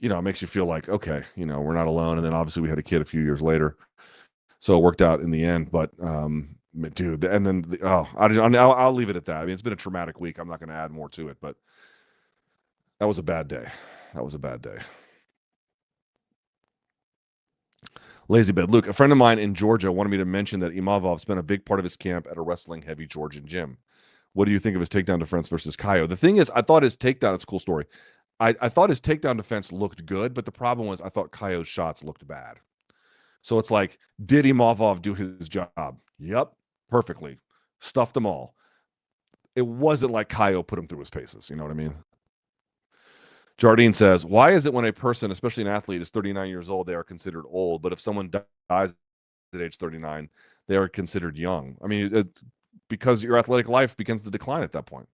it makes you feel like, okay, we're not alone. And then obviously we had a kid a few years later, so it worked out in the end. But dude, and then I'll leave it at that. I mean, it's been a traumatic week. I'm not going to add more to it, but that was a bad day. That was a bad day. Lazy bed. Luke, a friend of mine in Georgia wanted me to mention that Imavov spent a big part of his camp at a wrestling heavy Georgian gym. What do you think of his takedown defense versus Kaio? The thing is, I thought his takedown, it's a cool story. I thought his takedown defense looked good, but the problem was I thought Kaio's shots looked bad. So it's like, did Imavov do his job? Yep, perfectly. Stuffed them all. It wasn't like Kaio put him through his paces. You know what I mean? Jardine says, why is it when a person, especially an athlete, is 39 years old, they are considered old, but if someone dies at age 39, they are considered young? I mean, because your athletic life begins to decline at that point,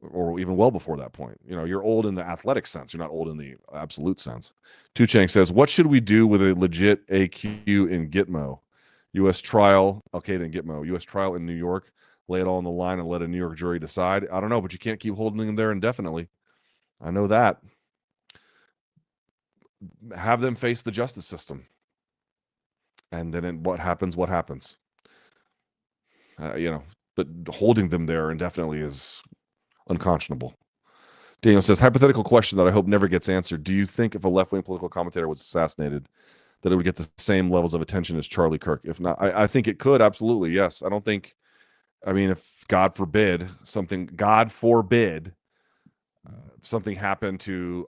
or even well before that point. You're old in the athletic sense. You're not old in the absolute sense. Tu Chang says, what should we do with a legit AQ in Gitmo? U.S. trial, Al-Qaeda in Gitmo, U.S. trial in New York, lay it all on the line and let a New York jury decide? I don't know, but you can't keep holding them there indefinitely. I know that. Have them face the justice system. And then what happens, what happens. But holding them there indefinitely is unconscionable. Daniel says, hypothetical question that I hope never gets answered. Do you think if a left-wing political commentator was assassinated, that it would get the same levels of attention as Charlie Kirk? If not, I think it could, absolutely, yes. I don't think, if God forbid, something happened to,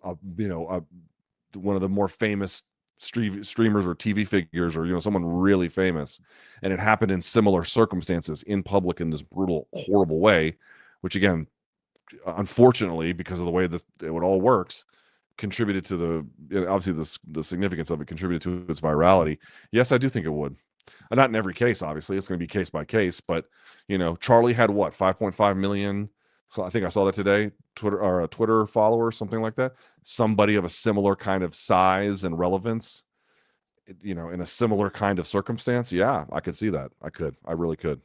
one of the more famous streamers or TV figures, or someone really famous, and it happened in similar circumstances in public in this brutal, horrible way, which again, unfortunately, because of the way that it all works, contributed to obviously the significance of it, contributed to its virality. Yes, I do think it would. Not in every case, obviously, it's going to be case by case, but Charlie had what, 5.5 million. So I think I saw that today, Twitter follower, something like that. Somebody of a similar kind of size and relevance, in a similar kind of circumstance. Yeah, I could see that. I really could.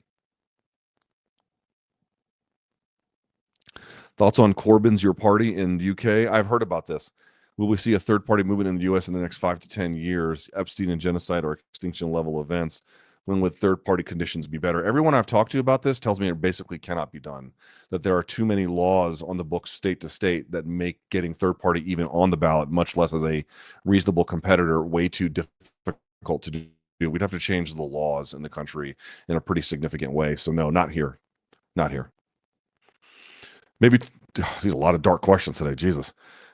Thoughts on Corbyn's Your Party in the UK? I've heard about this. Will we see a third-party movement in the U.S. in the next 5 to 10 years? Epstein and genocide or extinction-level events. When would third-party conditions be better? Everyone I've talked to about this tells me it basically cannot be done, that there are too many laws on the books state to state that make getting third-party even on the ballot, much less as a reasonable competitor, way too difficult to do. We'd have to change the laws in the country in a pretty significant way. So no, not here. Not here. Maybe these are a lot of dark questions today. Jesus.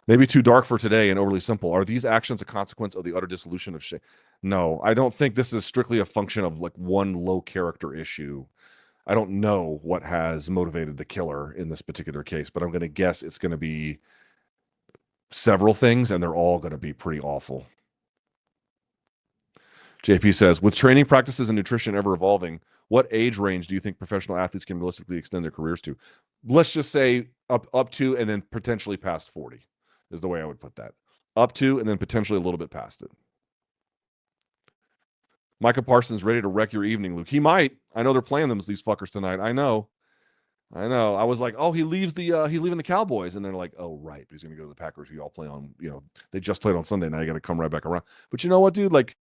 Maybe too dark for today and overly simple. Are these actions a consequence of the utter dissolution of shame? No, I don't think this is strictly a function of like one low character issue. I don't know what has motivated the killer in this particular case, but I'm going to guess it's going to be several things, and they're all going to be pretty awful. JP says, with training practices and nutrition ever evolving, what age range do you think professional athletes can realistically extend their careers to? Let's just say up to and then potentially past 40 is the way I would put that. Up to and then potentially a little bit past it. Micah Parsons ready to wreck your evening, Luke. He might. I know they're playing these fuckers tonight. I know. I was like, oh, he's leaving the Cowboys, and they're like, oh, right, he's gonna go to the Packers. We all play on, they just played on Sunday. Now you got to come right back around. But you know what, dude? Like,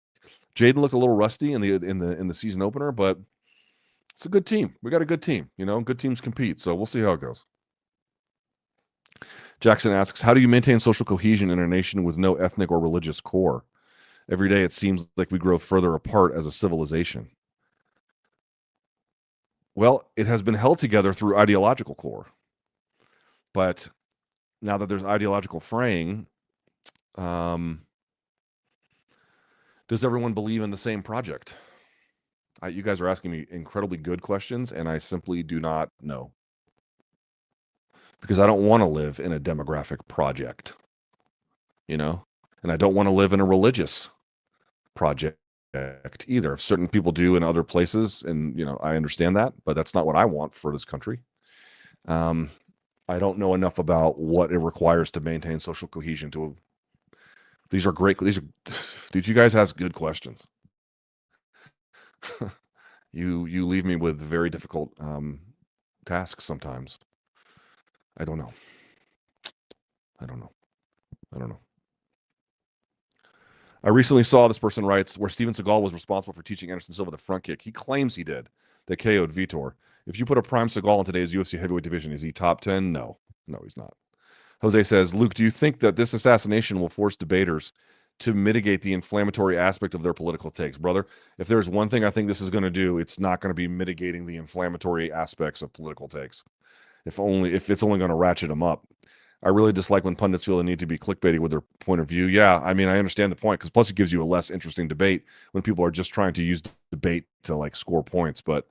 Jaden looked a little rusty in the season opener, but it's a good team. We got a good team. Good teams compete. So we'll see how it goes. Jackson asks, how do you maintain social cohesion in a nation with no ethnic or religious core? Every day it seems like we grow further apart as a civilization. Well, it has been held together through ideological core. But now that there's ideological fraying, does everyone believe in the same project? You guys are asking me incredibly good questions, and I simply do not know. Because I don't want to live in a demographic project, and I don't want to live in a religious project either. Certain people do in other places, and I understand that, but that's not what I want for this country. I don't know enough about what it requires to maintain social cohesion. These are great. Did you guys ask good questions? You leave me with very difficult tasks sometimes. I don't know. I recently saw, this person writes, where Steven Seagal was responsible for teaching Anderson Silva the front kick. He claims he did, that KO'd Vitor. If you put a prime Seagal in today's UFC heavyweight division, is he top 10? No. No, he's not. Jose says, Luke, do you think that this assassination will force debaters to mitigate the inflammatory aspect of their political takes? Brother, if there's one thing I think this is going to do, it's not going to be mitigating the inflammatory aspects of political takes. If it's only going to ratchet them up. I really dislike when pundits feel the need to be clickbaity with their point of view. Yeah, I mean, I understand the point, because plus it gives you a less interesting debate when people are just trying to use debate to like score points, but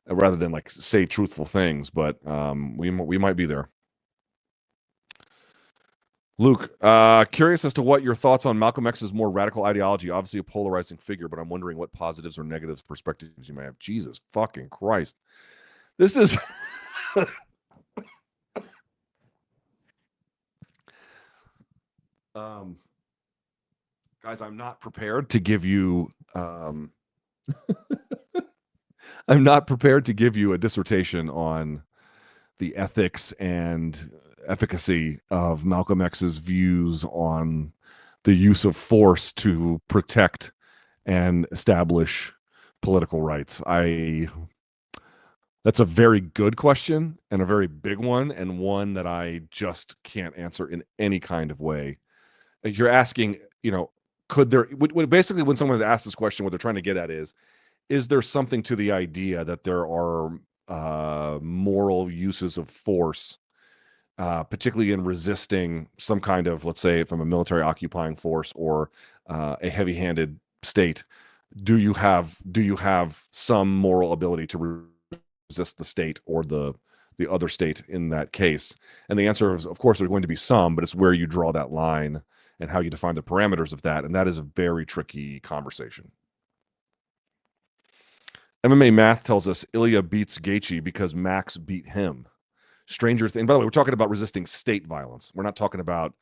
rather than like say truthful things. But we might be there. Luke, curious as to what your thoughts on Malcolm X's more radical ideology. Obviously a polarizing figure, but I'm wondering what positives or negatives perspectives you may have. Jesus fucking Christ. This is guys, I'm not prepared to give you I'm not prepared to give you a dissertation on the ethics and efficacy of Malcolm X's views on the use of force to protect and establish political rights. That's a very good question and a very big one, and one that I just can't answer in any kind of way. You're asking, could there basically, when someone asks this question, what they're trying to get at is there something to the idea that there are moral uses of force, particularly in resisting some kind of, let's say, from a military occupying force or a heavy-handed state? Do you have some moral ability to resist the state or the other state in that case? And the answer is, of course, there's going to be some, but it's where you draw that line and how you define the parameters of that, and that is a very tricky conversation. MMA math tells us Ilya beats Gaethje because Max beat him. Stranger thing. By the way, we're talking about resisting state violence. We're not talking about,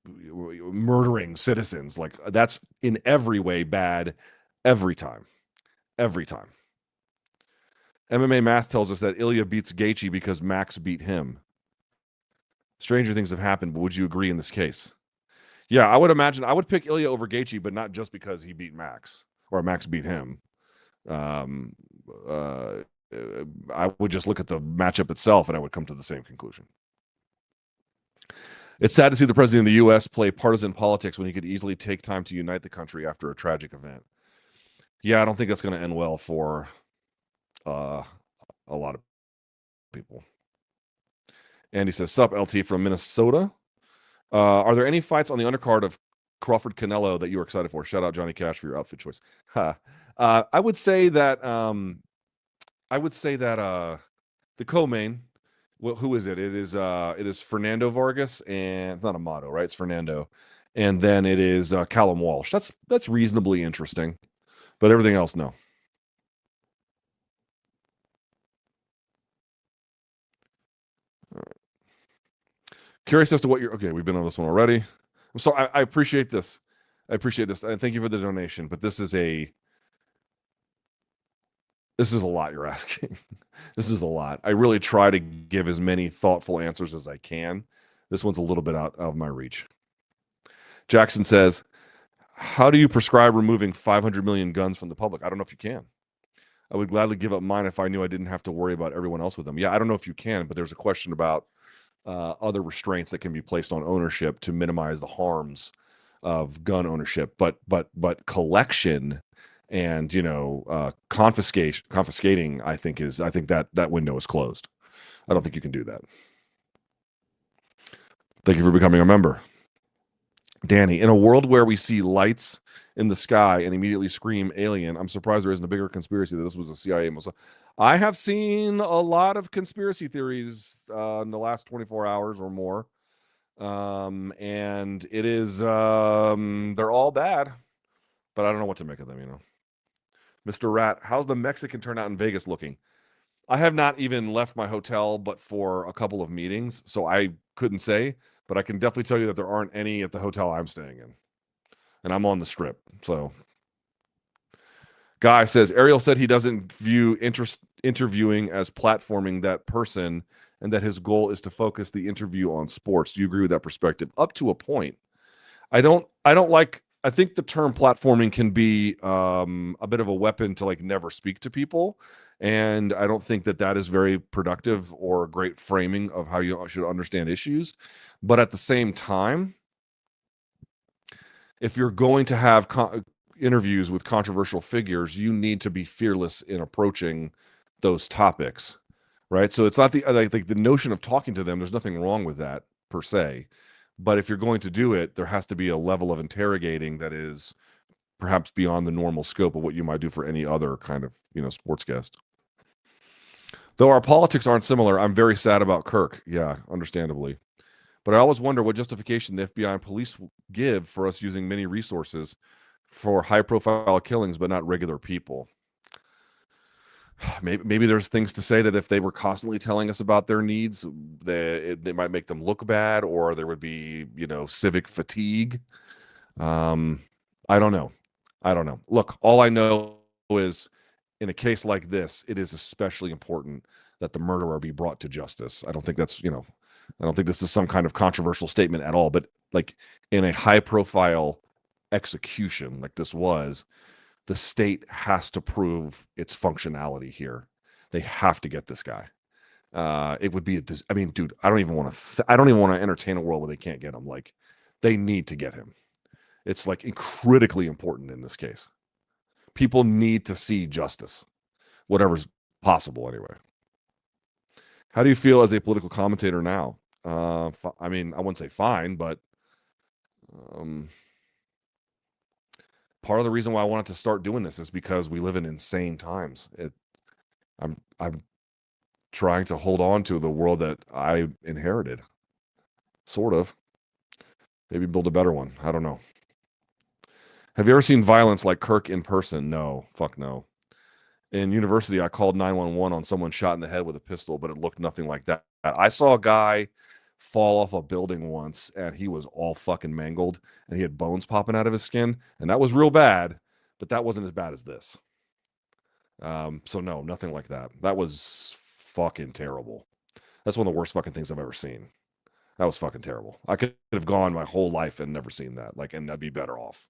murdering citizens. Like, that's in every way bad, every time. Every time. MMA math tells us that Ilya beats Gaethje because Max beat him. Stranger things have happened, but would you agree in this case? Yeah, I would imagine I would pick Ilya over Gaethje, but not just because he beat Max or Max beat him. I would just look at the matchup itself and I would come to the same conclusion. It's sad to see the president of the U.S. play partisan politics when he could easily take time to unite the country after a tragic event. Yeah, I don't think that's going to end well for a lot of people. Andy says, sup, LT from Minnesota. Are there any fights on the undercard of Crawford Canelo that you are excited for? Shout out Johnny Cash for your outfit choice. I would say that the co-main, who is it? It is Fernando Vargas, and it's not Amato, right? It's Fernando. And then it is Callum Walsh. That's reasonably interesting. But everything else, no. All right. Curious as to what okay, we've been on this one already. I'm sorry, I appreciate this. I appreciate this. And thank you for the donation, but this is a lot you're asking. This is a lot. I really try to give as many thoughtful answers as I can. This one's a little bit out of my reach. Jackson says, how do you prescribe removing 500 million guns from the public? I don't know if you can. I would gladly give up mine if I knew I didn't have to worry about everyone else with them. Yeah, I don't know if you can, but there's a question about other restraints that can be placed on ownership to minimize the harms of gun ownership. But collection and confiscating, I think that window is closed. I don't think you can do that. Thank you for becoming a member. Danny, in a world where we see lights in the sky and immediately scream alien, I'm surprised there isn't a bigger conspiracy that this was a CIA. I have seen a lot of conspiracy theories in the last 24 hours or more. And it is, they're all bad, but I don't know what to make of them, Mr. Rat, how's the Mexican turnout in Vegas looking? I have not even left my hotel but for a couple of meetings, so I couldn't say, but I can definitely tell you that there aren't any at the hotel I'm staying in. And I'm on the Strip, so. Guy says, Ariel said he doesn't view interviewing as platforming that person and that his goal is to focus the interview on sports. Do you agree with that perspective? Up to a point. I don't like. I think the term platforming can be a bit of a weapon to like never speak to people, and I don't think that that is very productive or a great framing of how you should understand issues. But at the same time, if you're going to have interviews with controversial figures, you need to be fearless in approaching those topics, right? So it's not like the notion of talking to them. There's nothing wrong with that per se, but if you're going to do it, there has to be a level of interrogating that is perhaps beyond the normal scope of what you might do for any other kind of sports guest. Though our politics aren't similar, I'm very sad about Kirk. Yeah, understandably. But I always wonder what justification the FBI and police give for us using many resources for high profile killings, but not regular people. Maybe there's things to say that if they were constantly telling us about their needs, they might make them look bad, or there would be, civic fatigue. I don't know. I don't know. Look, all I know is in a case like this, it is especially important that the murderer be brought to justice. I don't think that's, I don't think this is some kind of controversial statement at all, but like in a high profile execution like this was, the state has to prove its functionality here. They have to get this guy. It would be I mean, dude, I don't even want to entertain a world where they can't get him. Like, they need to get him. It's like critically important in this case. People need to see justice, whatever's possible anyway. How do you feel as a political commentator now? I mean, I wouldn't say fine, but part of the reason why I wanted to start doing this is because we live in insane times. I'm trying to hold on to the world that I inherited, sort of. Maybe build a better one. I don't know. Have you ever seen violence like Kirk in person? No, fuck no. In university, I called 911 on someone shot in the head with a pistol, but it looked nothing like that. I saw a guy fall off a building once, and he was all fucking mangled, and he had bones popping out of his skin, and that was real bad, but that wasn't as bad as this. So no, nothing like that. That was fucking terrible. That's one of the worst fucking things I've ever seen. That was fucking terrible. I could have gone my whole life and never seen that. Like, and I'd be better off.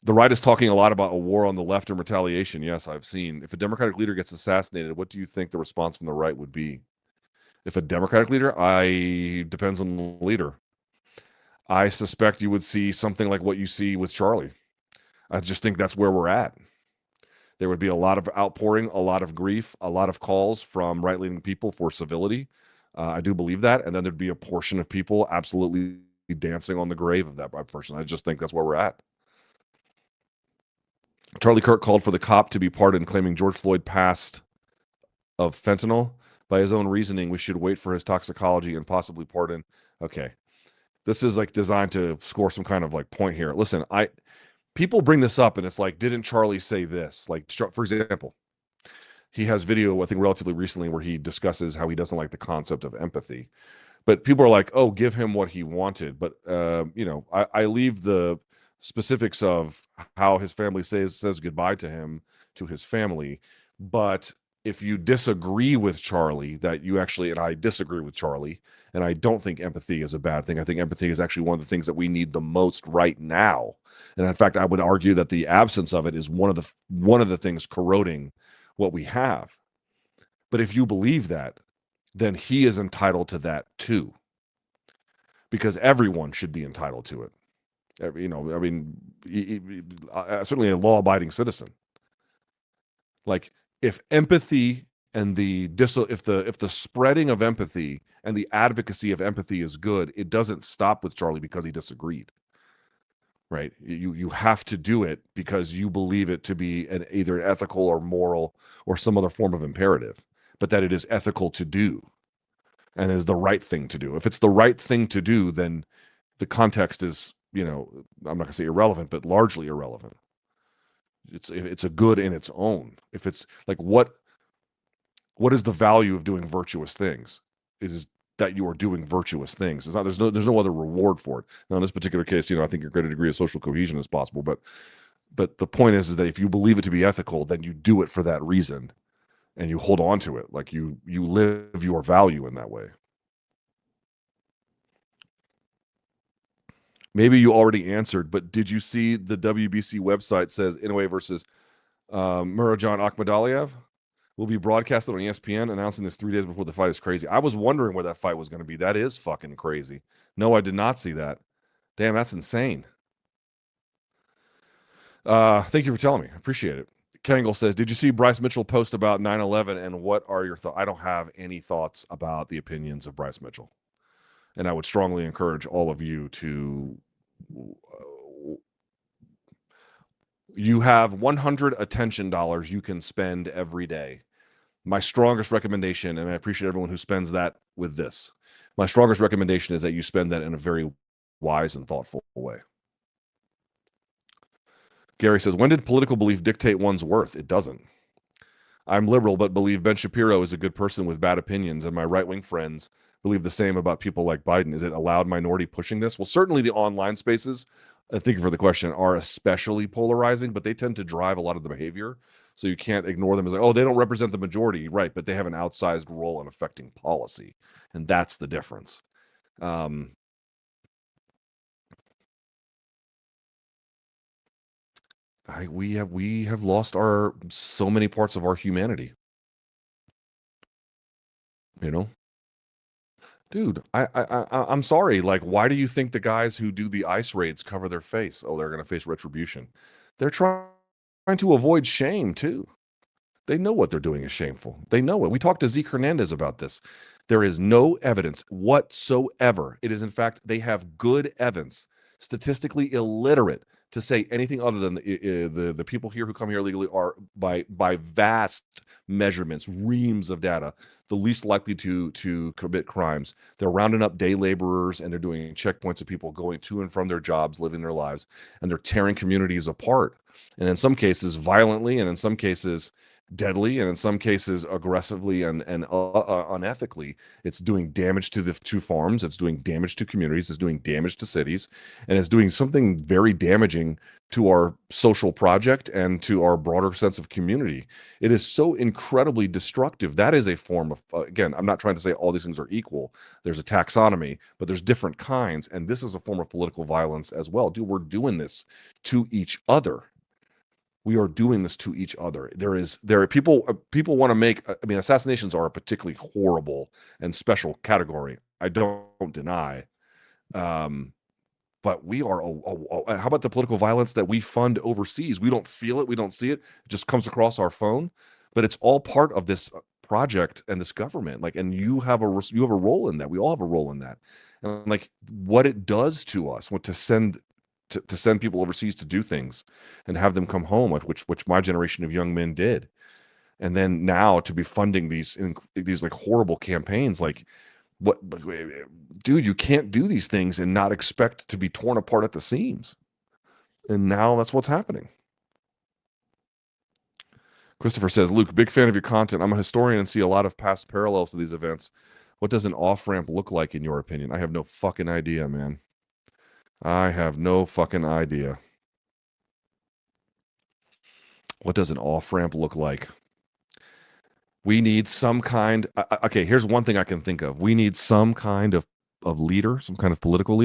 The right is talking a lot about a war on the left and retaliation. Yes, I've seen. If a Democratic leader gets assassinated, what do you think the response from the right would be? If a Democratic leader, depends on the leader. I suspect you would see something like what you see with Charlie. I just think that's where we're at. There would be a lot of outpouring, a lot of grief, a lot of calls from right-leaning people for civility. I do believe that. And then there'd be a portion of people absolutely dancing on the grave of that person. I just think that's where we're at. Charlie Kirk called for the cop to be pardoned, claiming George Floyd passed of fentanyl. By his own reasoning, we should wait for his toxicology and possibly pardon. Okay. This is like designed to score some kind of like point here. Listen, people bring this up and it's like, didn't Charlie say this? Like, for example, he has video, I think relatively recently, where he discusses how he doesn't like the concept of empathy. But people are like, oh, give him what he wanted. But, I leave the specifics of how his family says goodbye to him, to his family. But if you disagree with Charlie, and I disagree with Charlie, and I don't think empathy is a bad thing. I think empathy is actually one of the things that we need the most right now. And in fact, I would argue that the absence of it is one of the things corroding what we have. But if you believe that, then he is entitled to that too, because everyone should be entitled to it. Certainly a law-abiding citizen. Like, if empathy and if the spreading of empathy and the advocacy of empathy is good, it doesn't stop with Charlie because he disagreed. Right? You have to do it because you believe it to be either an ethical or moral or some other form of imperative, but that it is ethical to do and is the right thing to do. If it's the right thing to do, then the context is, I'm not going to say irrelevant, but largely irrelevant. It's a good in its own. If it's like, what is the value of doing virtuous things? It is that you are doing virtuous things. It's not, there's no other reward for it. Now, in this particular case, I think your greater degree of social cohesion is possible, but the point is that if you believe it to be ethical, then you do it for that reason and you hold on to it. Like, you live your value in that way. Maybe you already answered, but did you see the WBC website says Inoue versus Murodjon Akhmadaliev will be broadcasted on ESPN, announcing this 3 days before the fight is crazy. I was wondering where that fight was going to be. That is fucking crazy. No, I did not see that. Damn, that's insane. Thank you for telling me. I appreciate it. Kangle says, did you see Bryce Mitchell post about 9/11 and what are your thoughts? I don't have any thoughts about the opinions of Bryce Mitchell. And I would strongly encourage all of you to you have 100 attention dollars you can spend every day. My strongest recommendation, and I appreciate everyone who spends that with this, my strongest recommendation is that you spend that in a very wise and thoughtful way. Gary says, when did political belief dictate one's worth? It doesn't. I'm liberal, but believe Ben Shapiro is a good person with bad opinions, and my right-wing friends believe the same about people like Biden. Is it a loud minority pushing this? Well, certainly the online spaces, thank you for the question, are especially polarizing, but they tend to drive a lot of the behavior. So you can't ignore them as like, oh, they don't represent the majority, right? But they have an outsized role in affecting policy, and that's the difference. We have lost so many parts of our humanity. You know, dude, I'm sorry. Like, why do you think the guys who do the ice raids cover their face? Oh, they're going to face retribution. They're trying to avoid shame too. They know what they're doing is shameful. They know it. We talked to Zeke Hernandez about this. There is no evidence whatsoever. It is, in fact, they have good evidence, statistically illiterate, to say anything other than the people here who come here illegally are by vast measurements, reams of data, the least likely to commit crimes. They're rounding up day laborers and they're doing checkpoints of people going to and from their jobs, living their lives, and they're tearing communities apart. And in some cases, violently, and in some cases, deadly, and in some cases aggressively and unethically. It's doing damage to the two farms, it's doing damage to communities, it's doing damage to cities, and it's doing something very damaging to our social project and to our broader sense of community. It is so incredibly destructive. That is a form of, again, I'm not trying to say all these things are equal. There's a taxonomy, but there's different kinds, and this is a form of political violence as well. Dude, we're doing this to each other. We are doing this to each other. There are people want to make, I mean, assassinations are a particularly horrible and special category. I don't deny. But we are, how about the political violence that we fund overseas? We don't feel it. We don't see it. It just comes across our phone, but it's all part of this project and this government. Like, and you have a role in that. We all have a role in that. And like what it does to us, what to send people overseas to do things and have them come home, which my generation of young men did, and then now to be funding these like horrible campaigns, like what, dude, you can't do these things and not expect to be torn apart at the seams. And now that's what's happening. Christopher says, Luke, big fan of your content. I'm a historian and see a lot of past parallels to these events. What does an off-ramp look like in your opinion? I have no fucking idea, man. I have no fucking idea. What does an off-ramp look like? We need some kind. Okay, here's one thing I can think of. We need some kind of leader, some kind of political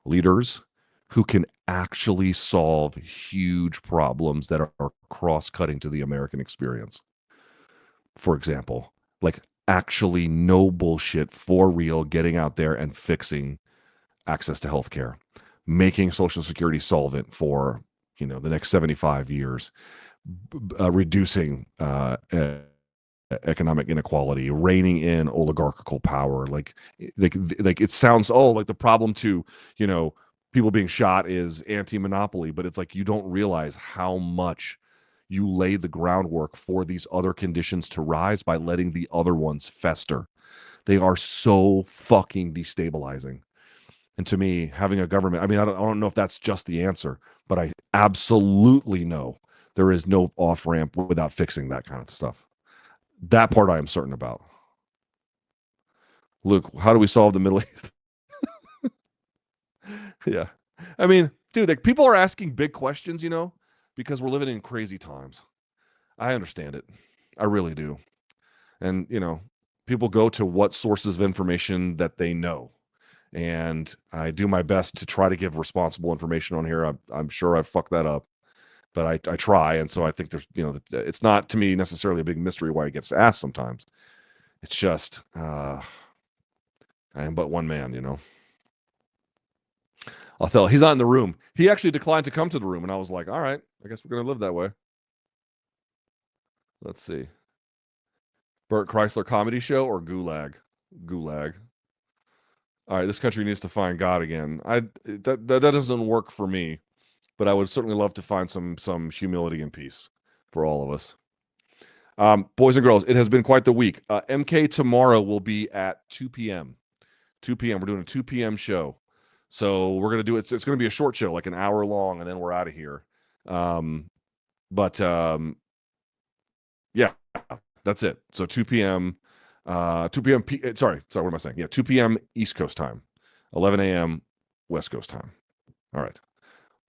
leaders who can actually solve huge problems that are cross-cutting to the American experience. For example, like actually no bullshit, for real, getting out there and fixing access to healthcare, making Social Security solvent for the next 75 years, reducing economic inequality, reining in oligarchical power. Like it sounds, like the problem to people being shot is anti-monopoly, but it's like you don't realize how much you lay the groundwork for these other conditions to rise by letting the other ones fester. They are so fucking destabilizing. And to me, having a government, I mean, I don't know if that's just the answer, but I absolutely know there is no off ramp without fixing that kind of stuff. That part I am certain about. Luke, how do we solve the Middle East? Yeah. I mean, dude, like people are asking big questions, because we're living in crazy times. I understand it. I really do. And, people go to what sources of information that they know. and I do my best to try to give responsible information on here. I'm sure I've fucked that up, but I try. And so I think there's, it's not to me necessarily a big mystery why he gets asked sometimes. It's just, I am but one man. Othello, he's not in the room. He actually declined to come to the room, and I was like, all right, I guess we're going to live that way. Let's see. Burt Chrysler comedy show or Gulag? Gulag. All right, this country needs to find God again. That doesn't work for me, but I would certainly love to find some humility and peace for all of us. Boys and girls, it has been quite the week. MK tomorrow will be at 2 p.m. 2 p.m. We're doing a 2 p.m. show. So we're going to do it. It's going to be a short show, like an hour long, and then we're out of here. Yeah, that's it. So 2 p.m. 2 p.m. Sorry, what am I saying? Yeah, 2 p.m. East Coast time, 11 a.m. West Coast time. All right.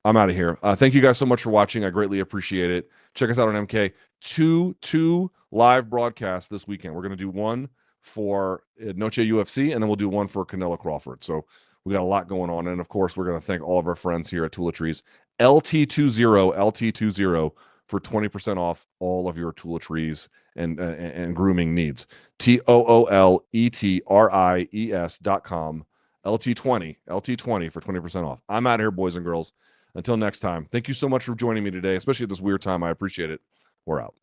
I'm out of here. Thank you guys so much for watching. I greatly appreciate it. Check us out on MK. Two live broadcasts this weekend. We're going to do one for Noche UFC, and then we'll do one for Canelo Crawford. So we got a lot going on. And of course, we're going to thank all of our friends here at Tooletries. LT20 for 20% off all of your Tooletries and grooming needs. TOOLETRIES.com. LT20 for 20% off. I'm out of here, boys and girls. Until next time, thank you so much for joining me today, especially at this weird time. I appreciate it. We're out.